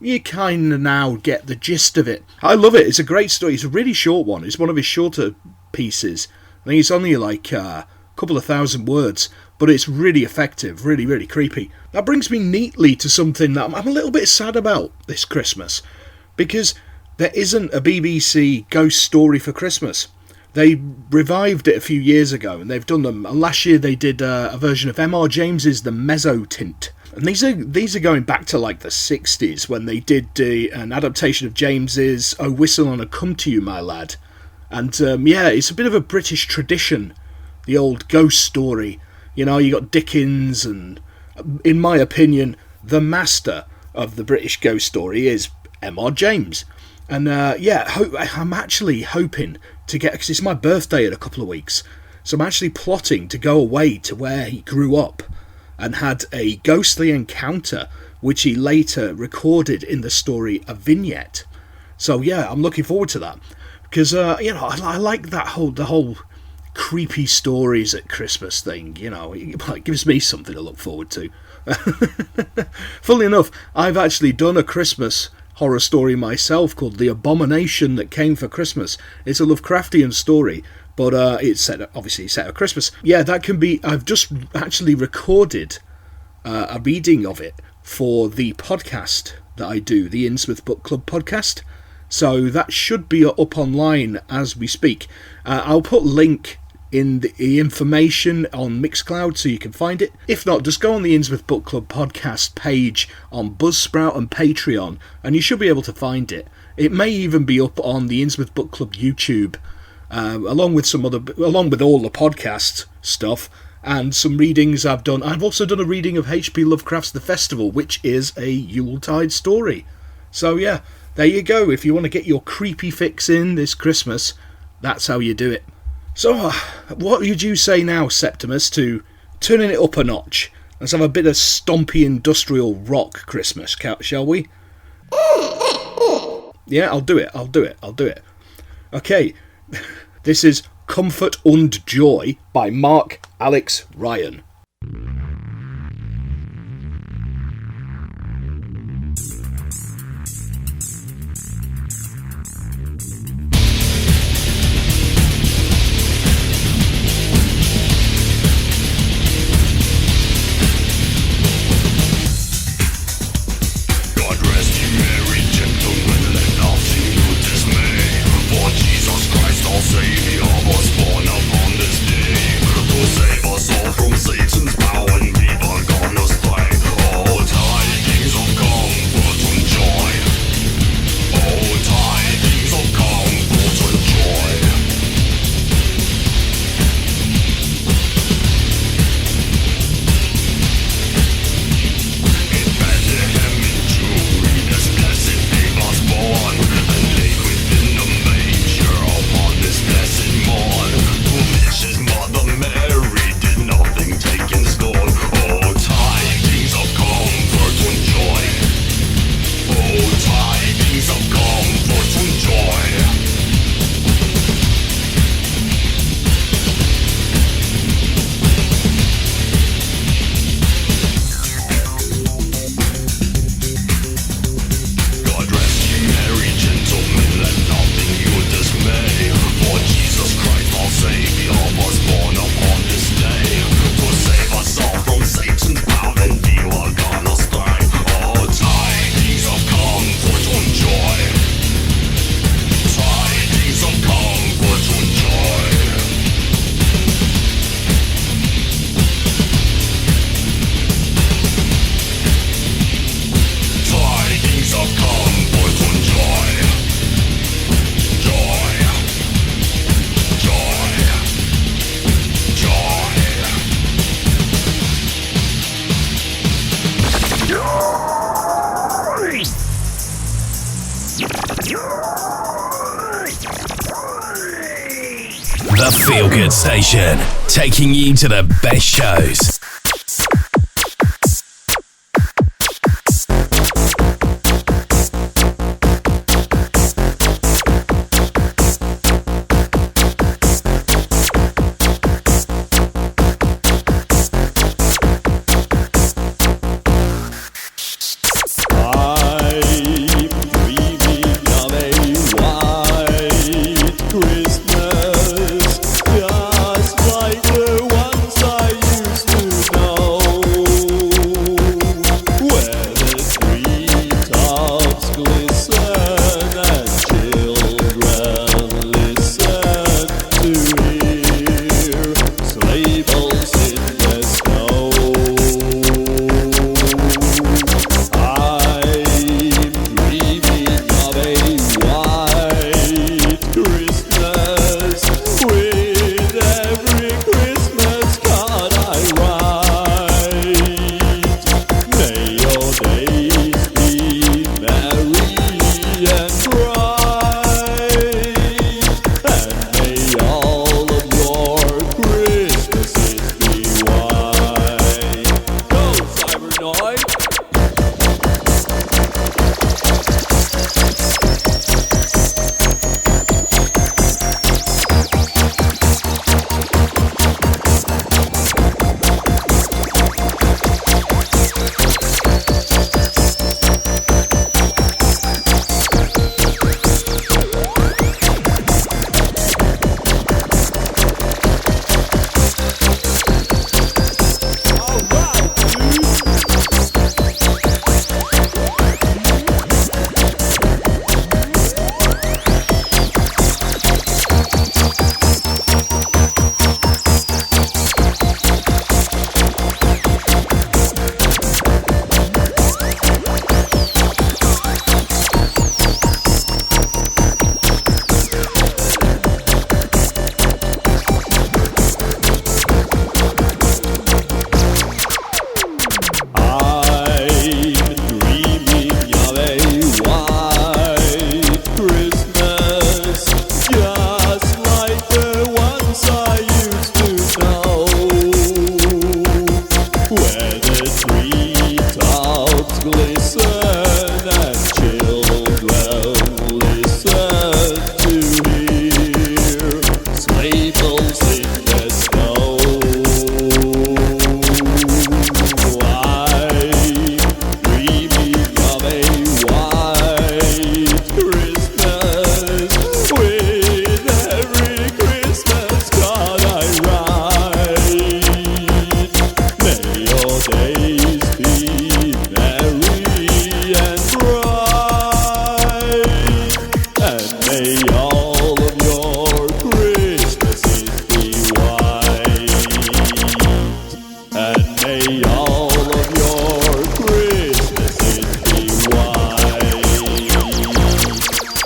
you kind of now get the gist of it. I love it. It's a great story. It's a really short one. It's one of his shorter pieces. I think it's only like a couple of thousand words, but it's really effective, really, really creepy. That brings me neatly to something that I'm a little bit sad about this Christmas, because there isn't a BBC ghost story for Christmas. They revived it a few years ago, and they've done them. And last year they did a version of M.R. James's The Mezzotint. And these are going back to like the 60s, when they did an adaptation of James's Oh Whistle and I Come to You, My Lad. And yeah, it's a bit of a British tradition, the old ghost story. You know, you got Dickens, and in my opinion, the master of the British ghost story is M.R. James. And yeah, I'm actually hoping to get, because it's my birthday in a couple of weeks, so I'm actually plotting to go away to where he grew up and had a ghostly encounter, which he later recorded in the story A Vignette. So yeah, I'm looking forward to that, because you know, I like the whole creepy stories at Christmas thing. You know, it gives me something to look forward to. Funnily enough, I've actually done a Christmas horror story myself called The Abomination That Came for Christmas. It's a Lovecraftian story, but it's obviously set at Christmas. Yeah, that can be. I've just actually recorded a reading of it for the podcast that I do, the Innsmouth Book Club podcast. So that should be up online as we speak. I'll put link in the information on Mixcloud so you can find it. If not, just go on the Innsmouth Book Club podcast page on Buzzsprout and Patreon and you should be able to find it. It may even be up on the Innsmouth Book Club YouTube, along with all the podcast stuff and some readings I've done. I've also done a reading of H.P. Lovecraft's The Festival, which is a Yuletide story. So yeah, there you go. If you want to get your creepy fix in this Christmas, that's how you do it. So, what would you say now, Septimus, to turning it up a notch? Let's have a bit of stompy industrial rock Christmas, shall we? Yeah, I'll do it. Okay, this is Comfort und Joy by Mark Alex Ryan. The Feel Good Station, taking you to the best shows. Just like the ones I used to your days be merry and bright, and may all of your Christmases be white, and may all of your Christmases be white,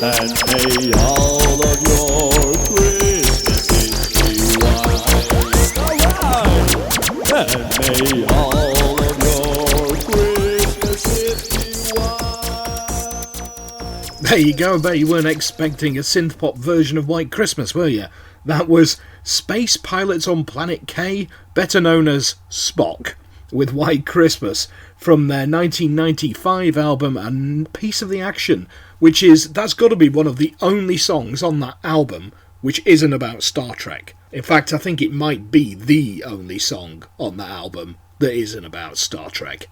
and may all of your Christmases be white. And may all of your Christmases be white. There you go, I bet you weren't expecting a synth-pop version of White Christmas, were you? That was Space Pilots on Planet K, better known as Spock, with White Christmas, from their 1995 album and Piece of the Action, that's got to be one of the only songs on that album which isn't about Star Trek. In fact, I think it might be the only song on that album that isn't about Star Trek.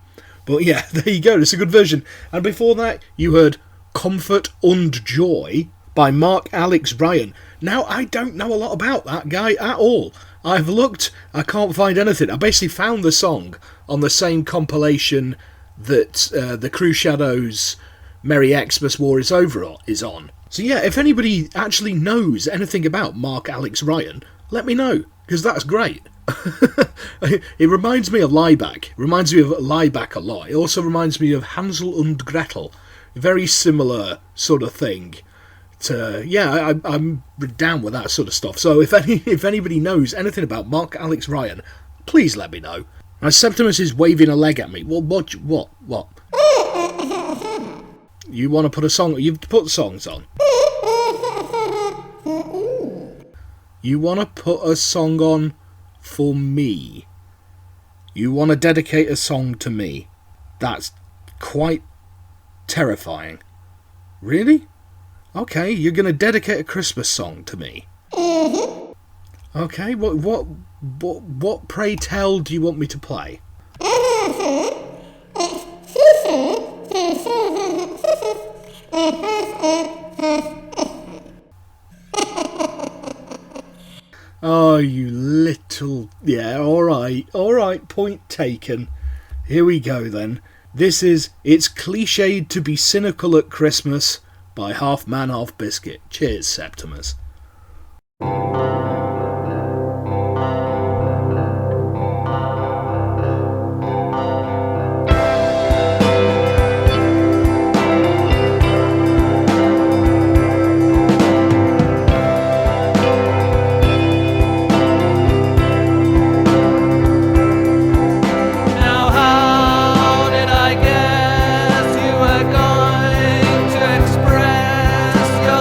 But yeah, there you go, it's a good version. And before that, you heard Comfort und Joy by Mark Alex Ryan. Now, I don't know a lot about that guy at all. I've looked, I can't find anything. I basically found the song on the same compilation that the Cruxshadows Merry Xmas War is Over is on. So yeah, if anybody actually knows anything about Mark Alex Ryan, let me know, because that's great. It reminds me of Liebeck. It reminds me of Liebeck a lot. It also reminds me of Hansel und Gretel. Very similar sort of thing. I'm down with that sort of stuff. So if anybody knows anything about Mark Alex Ryan, please let me know. Now, Septimus is waving a leg at me. Well, what? You want to put a song? You've put songs on. You want to put a song on for me. You want to dedicate a song to me. That's quite terrifying. Really? Okay, you're going to dedicate a Christmas song to me. Okay, what pray tell do you want me to play? Oh, you little... Yeah, alright, point taken. Here we go then. This is It's Cliched to Be Cynical at Christmas by Half Man, Half Biscuit. Cheers, Septimus.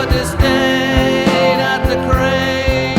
Disdain at the crane.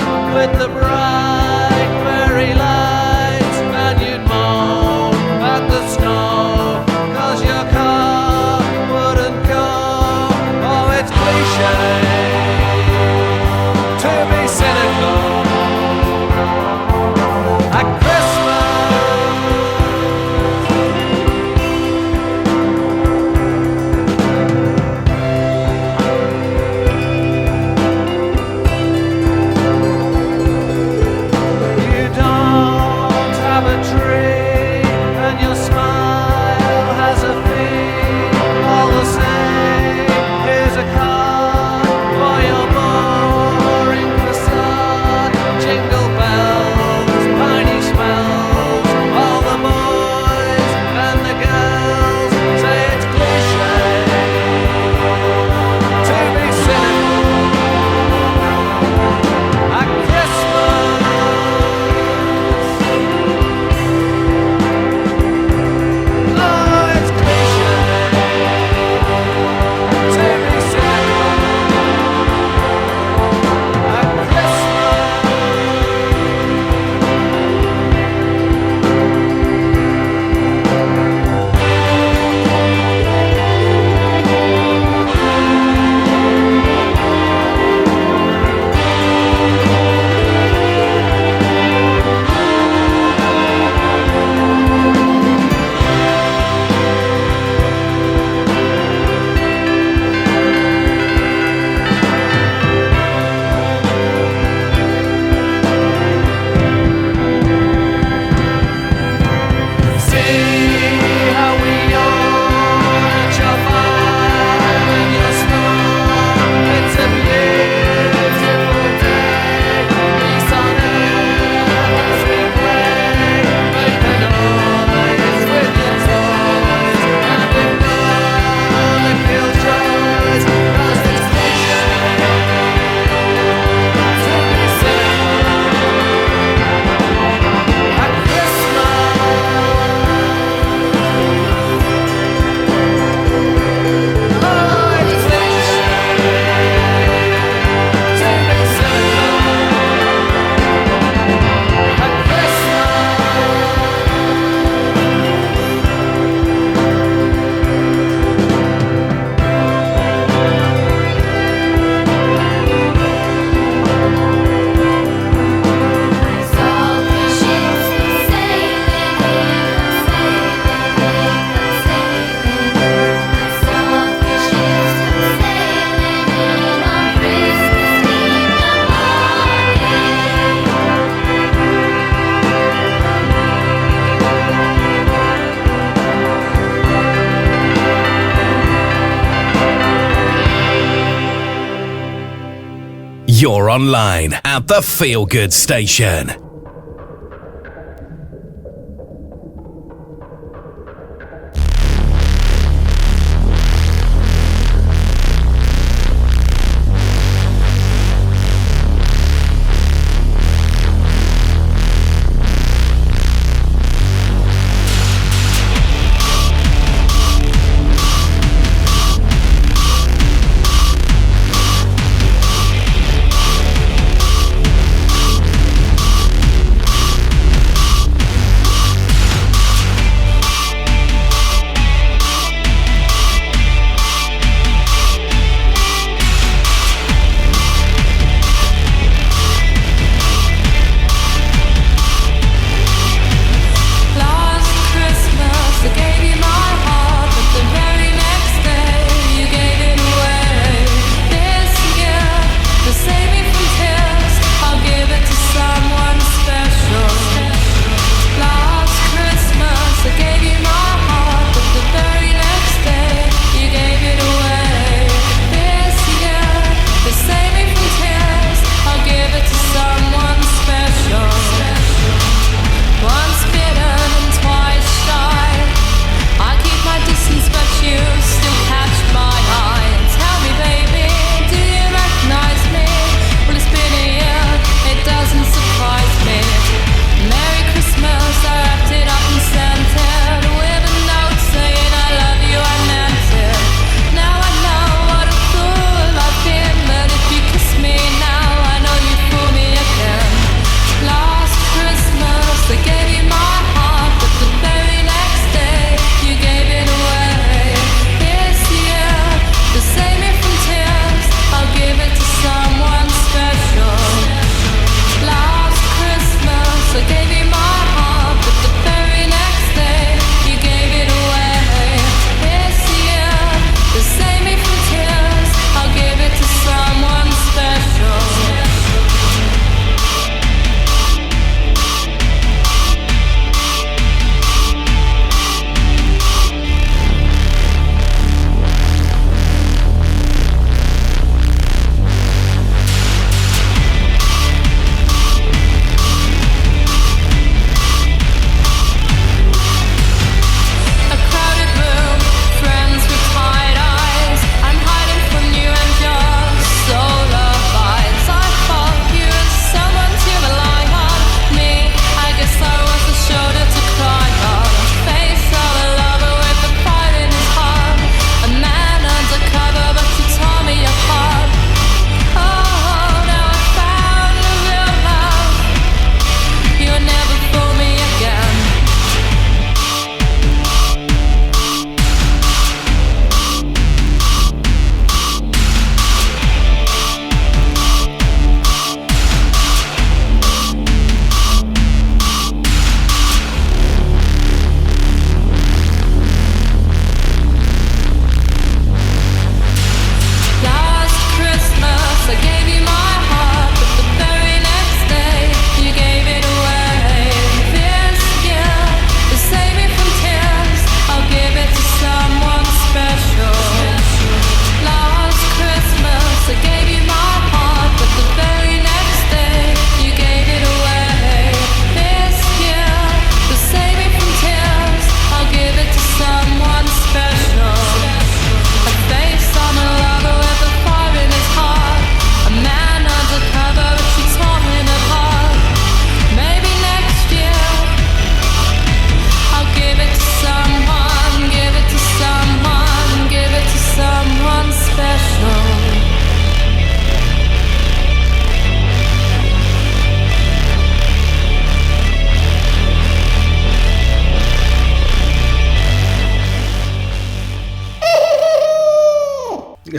You're online at the Feel Good Station.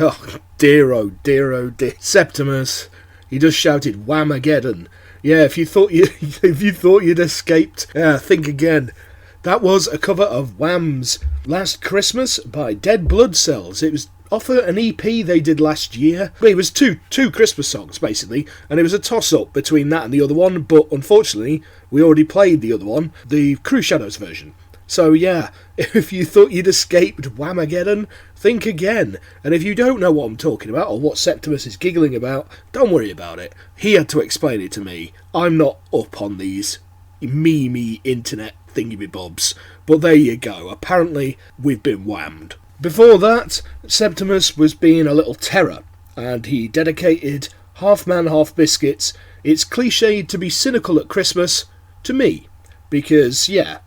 Oh, dear, oh dear, oh dear. Septimus, he just shouted Whamageddon. Yeah, if you thought you'd escaped, think again. That was a cover of Wham's Last Christmas by Dead Blood Cells. It was off an EP they did last year. It was two Christmas songs, basically, and it was a toss-up between that and the other one, but unfortunately, we already played the other one, the Cruxshadows version. So yeah, if you thought you'd escaped Whamageddon, think again. And if you don't know what I'm talking about, or what Septimus is giggling about, don't worry about it. He had to explain it to me. I'm not up on these memey internet thingy-bobs. But there you go, apparently we've been whammed. Before that, Septimus was being a little terror, and he dedicated Half Man, Half Biscuits, It's Cliched to Be Cynical at Christmas, to me. Because, yeah,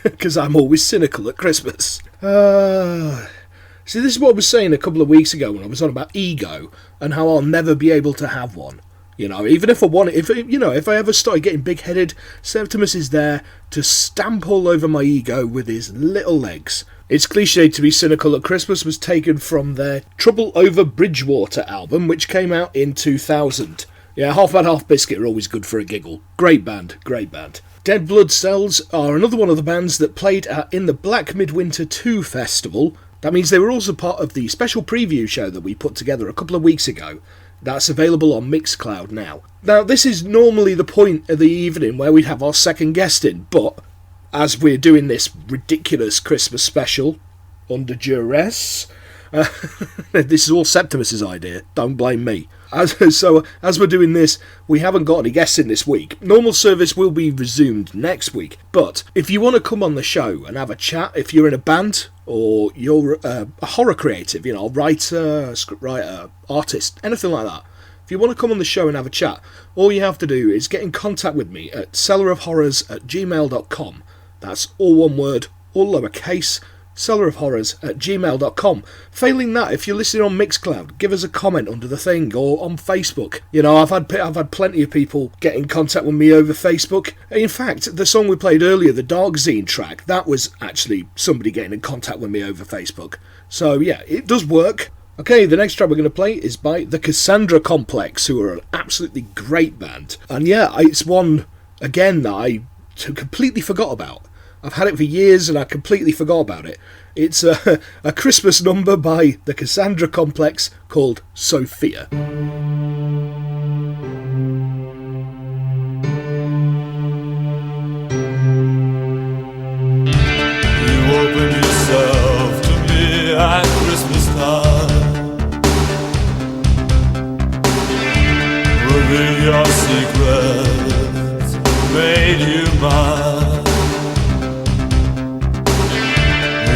because I'm always cynical at Christmas. See, this is what I was saying a couple of weeks ago when I was on about ego, and how I'll never be able to have one. You know, even if I want it, if I ever started getting big-headed, Septimus is there to stamp all over my ego with his little legs. It's Cliched to Be Cynical at Christmas was taken from their Trouble Over Bridgewater album, which came out in 2000. Yeah, Half Man, Half Biscuit are always good for a giggle. Great band, great band. Dead Blood Cells are another one of the bands that played in the Black Midwinter 2 festival. That means they were also part of the special preview show that we put together a couple of weeks ago. That's available on Mixcloud now. Now, this is normally the point of the evening where we'd have our second guest in, but as we're doing this ridiculous Christmas special under duress, this is all Septimus's idea, don't blame me. So, as we're doing this, we haven't got any guests in this week. Normal service will be resumed next week, but if you want to come on the show and have a chat, if you're in a band, or you're a horror creative, a writer, scriptwriter, artist, anything like that, if you want to come on the show and have a chat, all you have to do is get in contact with me at cellarofhorrors@gmail.com. That's all one word, all lowercase, cellarofhorrors@gmail.com. Failing that, if you're listening on Mixcloud, give us a comment under the thing, or on Facebook. I've had plenty of people get in contact with me over Facebook. In fact, the song we played earlier, the Darkzine track, that was actually somebody getting in contact with me over Facebook. So yeah, it does work. Okay, the next track we're going to play is by the Cassandra Complex, who are an absolutely great band. And yeah, it's one, again, that I completely forgot about. I've had it for years and I completely forgot about it. It's a Christmas number by the Cassandra Complex called Sophia. You open yourself to me at Christmas time. Reveal your secrets, made you mine.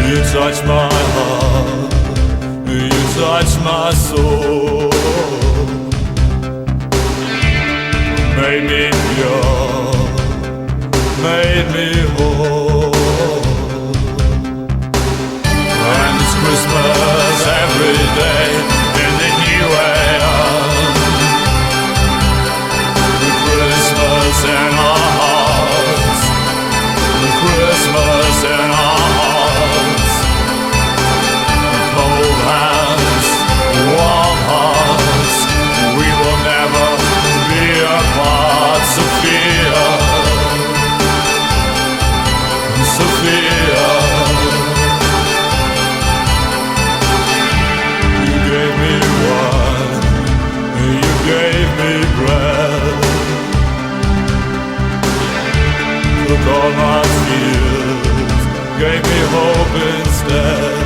You touch my heart, you touch my soul. Made me pure, made me whole. And it's Christmas every day in the new era. Christmas in our hearts, Christmas in our hearts. Cold hands, warm hearts, we will never be apart. Sophia, Sophia, you gave me wine, you gave me bread, took all my fears, gave me hope instead.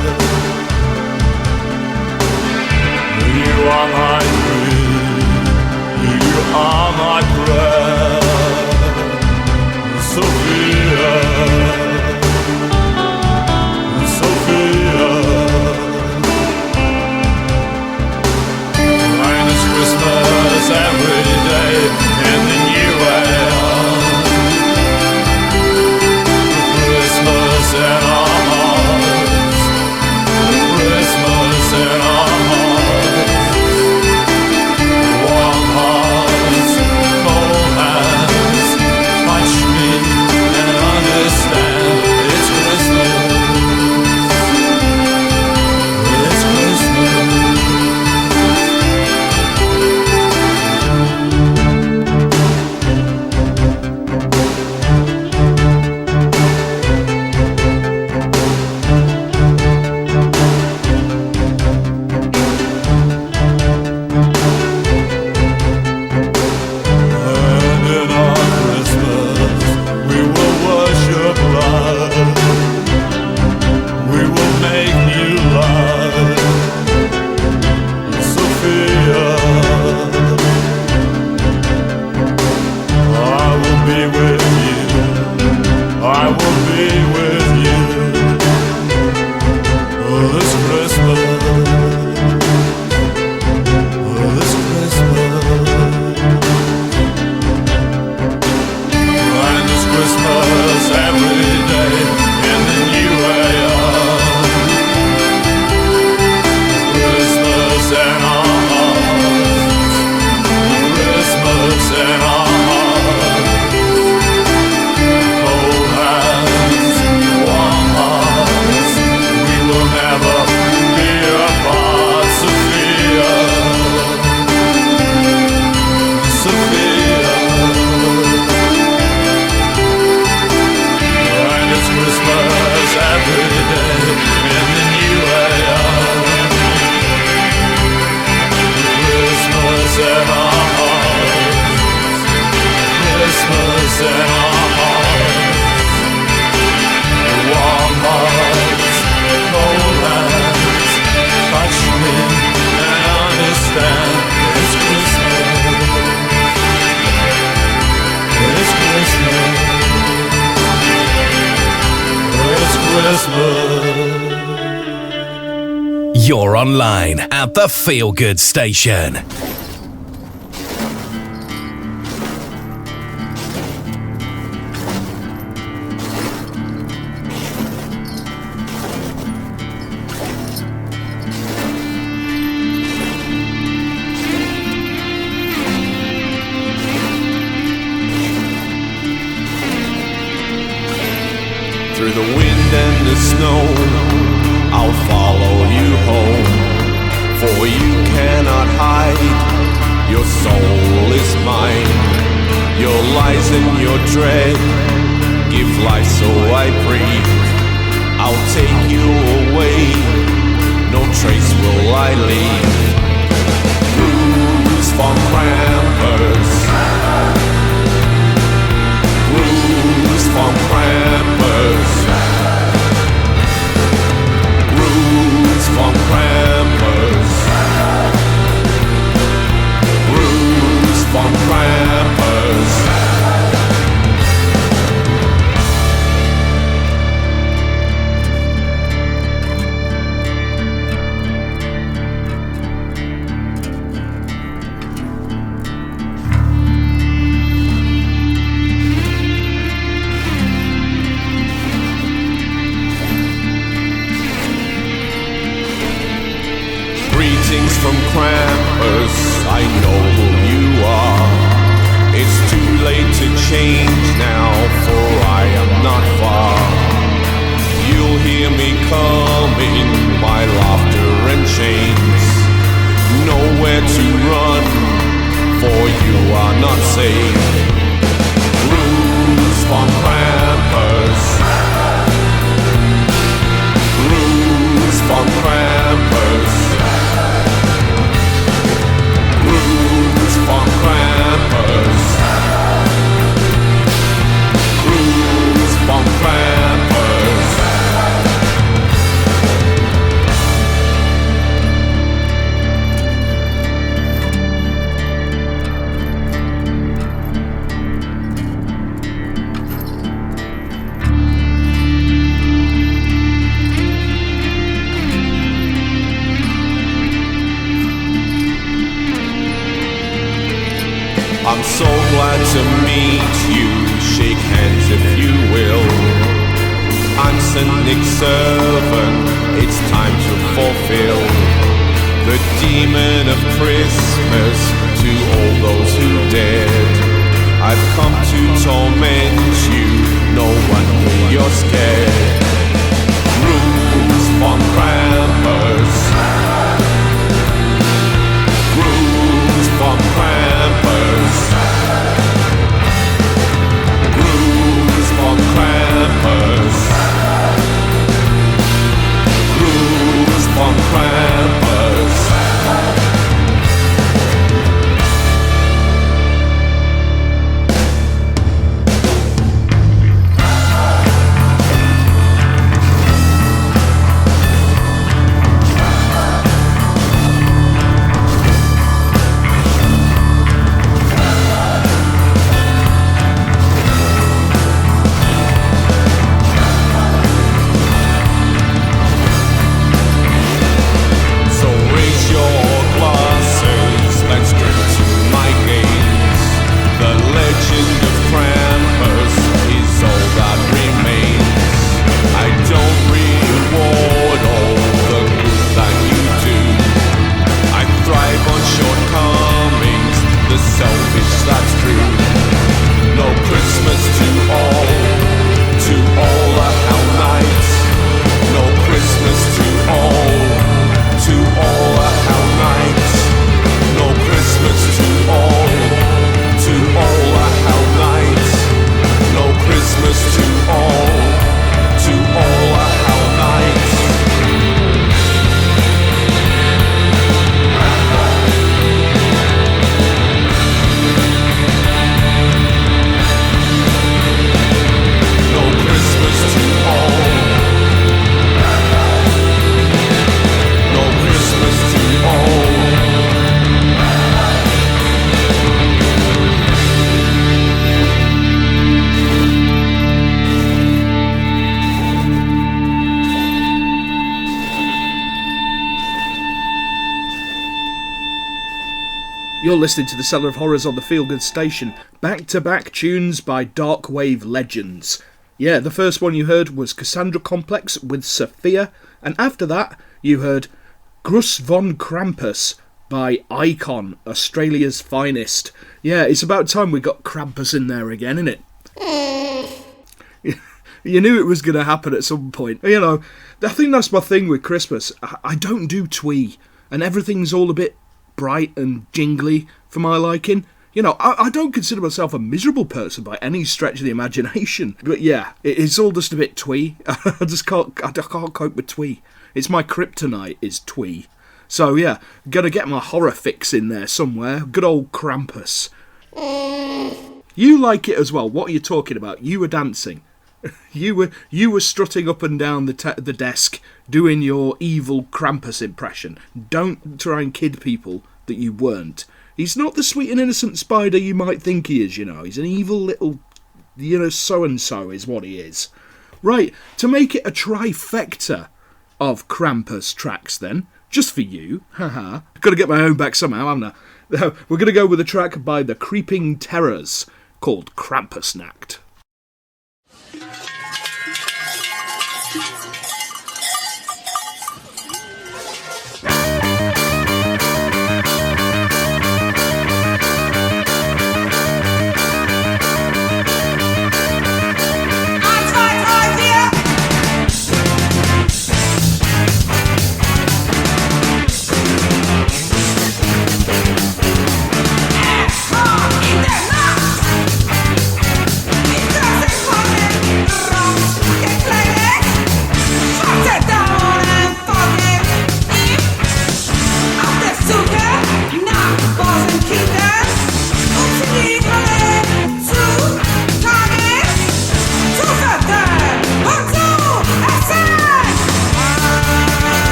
You are my dream, you are my prayer, Sophia, Sophia. And it's Christmas every day in the new era. Christmas in our hearts, Christmas in our hearts. Warm hearts, cold hands, touch me and understand. It's Christmas, it's Christmas. You're online at the Feel Good Station. Through the wind and the snow, I'll follow you home. For you cannot hide, your soul is mine. Your lies and your dread give life, so I breathe. I'll take you away, no trace will I leave. Bruce von Krampus, Bruce von Krampus, Bruce von Krampus, Bruce von Krampus. Greetings from Krampus, I know who you are. It's too late to change now, for I am not far. You'll hear me coming, my laughter and chains. Nowhere to run, for you are not safe. Bruce von Krampus, Bruce von Krampus, Bruce von Krampus, Bruce von Krampus. I'm so glad to meet you, shake hands if you will. I'm St. Nick's servant, it's time to fulfill the demon of Christmas to all those who dared. I've come to torment you, no wonder you're scared. Bruce von Krampus, Bruce von Krampus, Bruce von Krampus, Bruce von Krampus. You're listening to the Cellar of Horrors on the Feel Good Station. Back-to-back tunes by Darkwave legends. Yeah, the first one you heard was Cassandra Complex with Sophia, and after that you heard Gruss von Krampus by Icon, Australia's finest. Yeah, it's about time we got Krampus in there again, isn't it? You knew it was going to happen at some point. You know, I think that's my thing with Christmas. I don't do twee, and everything's all a bit bright and jingly for my liking. You know, I don't consider myself a miserable person by any stretch of the imagination. But yeah, it's all just a bit twee. I can't cope with twee. It's my kryptonite is twee. So yeah, gotta get my horror fix in there somewhere. Good old Krampus. You like it as well. What are you talking about? You were dancing. You were strutting up and down the desk doing your evil Krampus impression. Don't try and kid people that you weren't. He's not the sweet and innocent spider you might think he is, you know. He's an evil little, so-and-so is what he is. Right, to make it a trifecta of Krampus tracks then, just for you, haha. Gotta get my own back somehow, haven't I? We're gonna go with a track by the Creeping Terrors called Krampusnacht.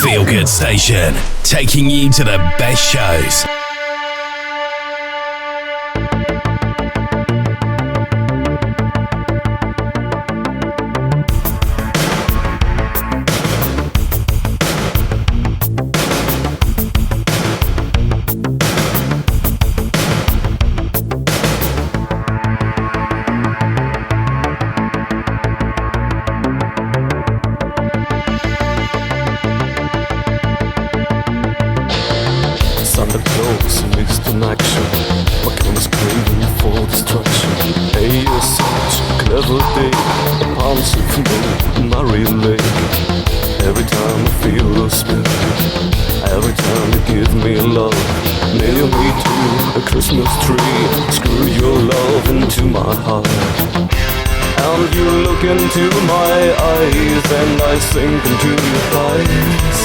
Feel Good Station, taking you to the best shows. Into my eyes and I sink into your thighs.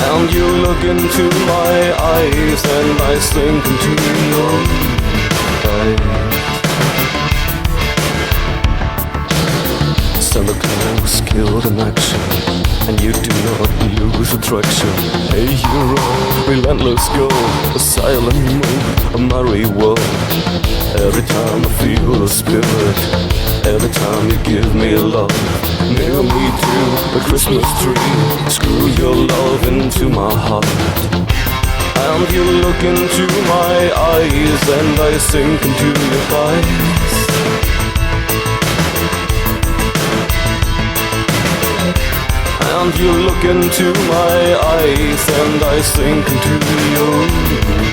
And you look into my eyes and I sink into your thighs. Santa Claus killed in action, and you do not lose attraction. A hero, relentless goal, a silent move, a merry world. Every time I feel the spirit, every time you give me love, nail me to a Christmas tree, screw your love into my heart. And you look into my eyes, and I sink into your thighs. And you look into my eyes, and I sink into your eyes.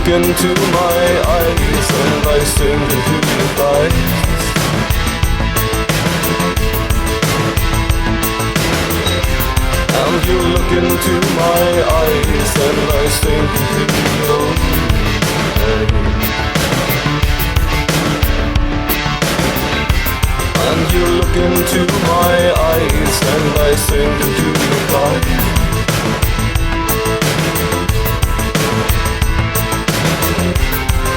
Into my eyes, and I sink into your thighs. And you look into my eyes, and I sink into your eyes. And you look into my eyes, and I sink into your thighs.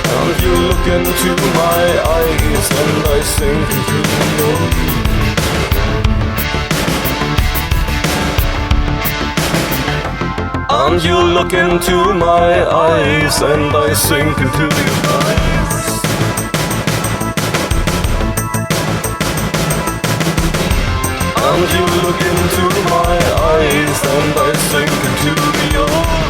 And you look into my eyes, and I sink into your eyes. And you look into my eyes, and I sink into your eyes. And you look into my eyes, and I sink into your eyes.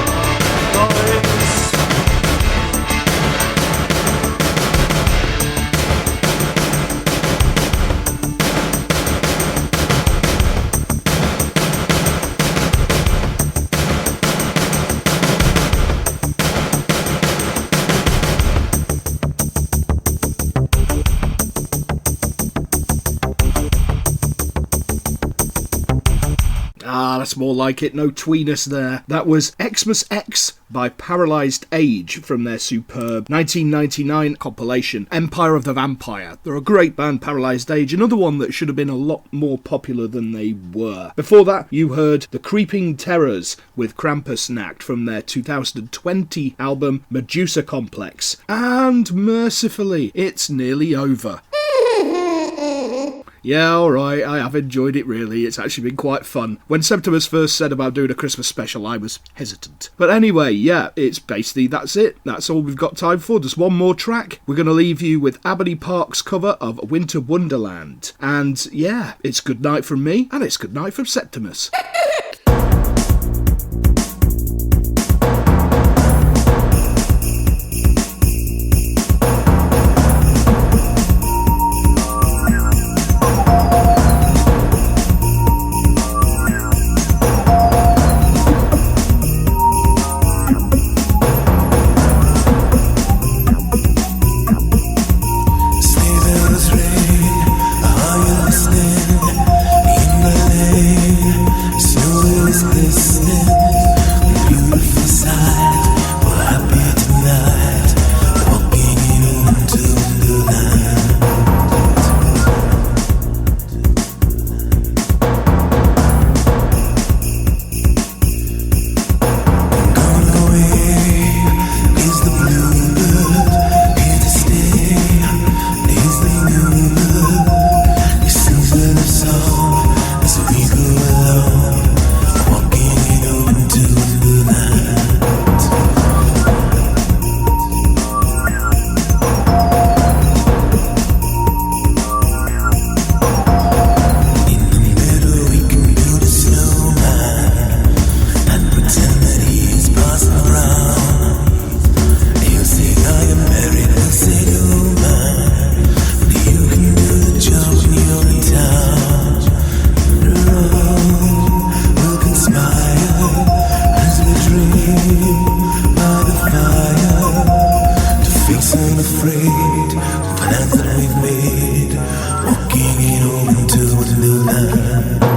That's more like it, no tweeness there. That was Xmas X by Paralysed Age from their superb 1999 compilation Empire of the Vampire. They're a great band, Paralysed Age, another one that should have been a lot more popular than they were. Before that, you heard The Creeping Terrors with Krampusnacht from their 2020 album Medusa Complex. And mercifully, it's nearly over. Yeah, alright, I have enjoyed it really, it's actually been quite fun. When Septimus first said about doing a Christmas special, I was hesitant. But anyway, yeah, it's basically, that's it. That's all we've got time for. Just one more track. We're going to leave you with Abney Park's cover of Winter Wonderland. And yeah, it's good night from me, and it's good night from Septimus. So unafraid of the land that we've made, walking it over into a new land.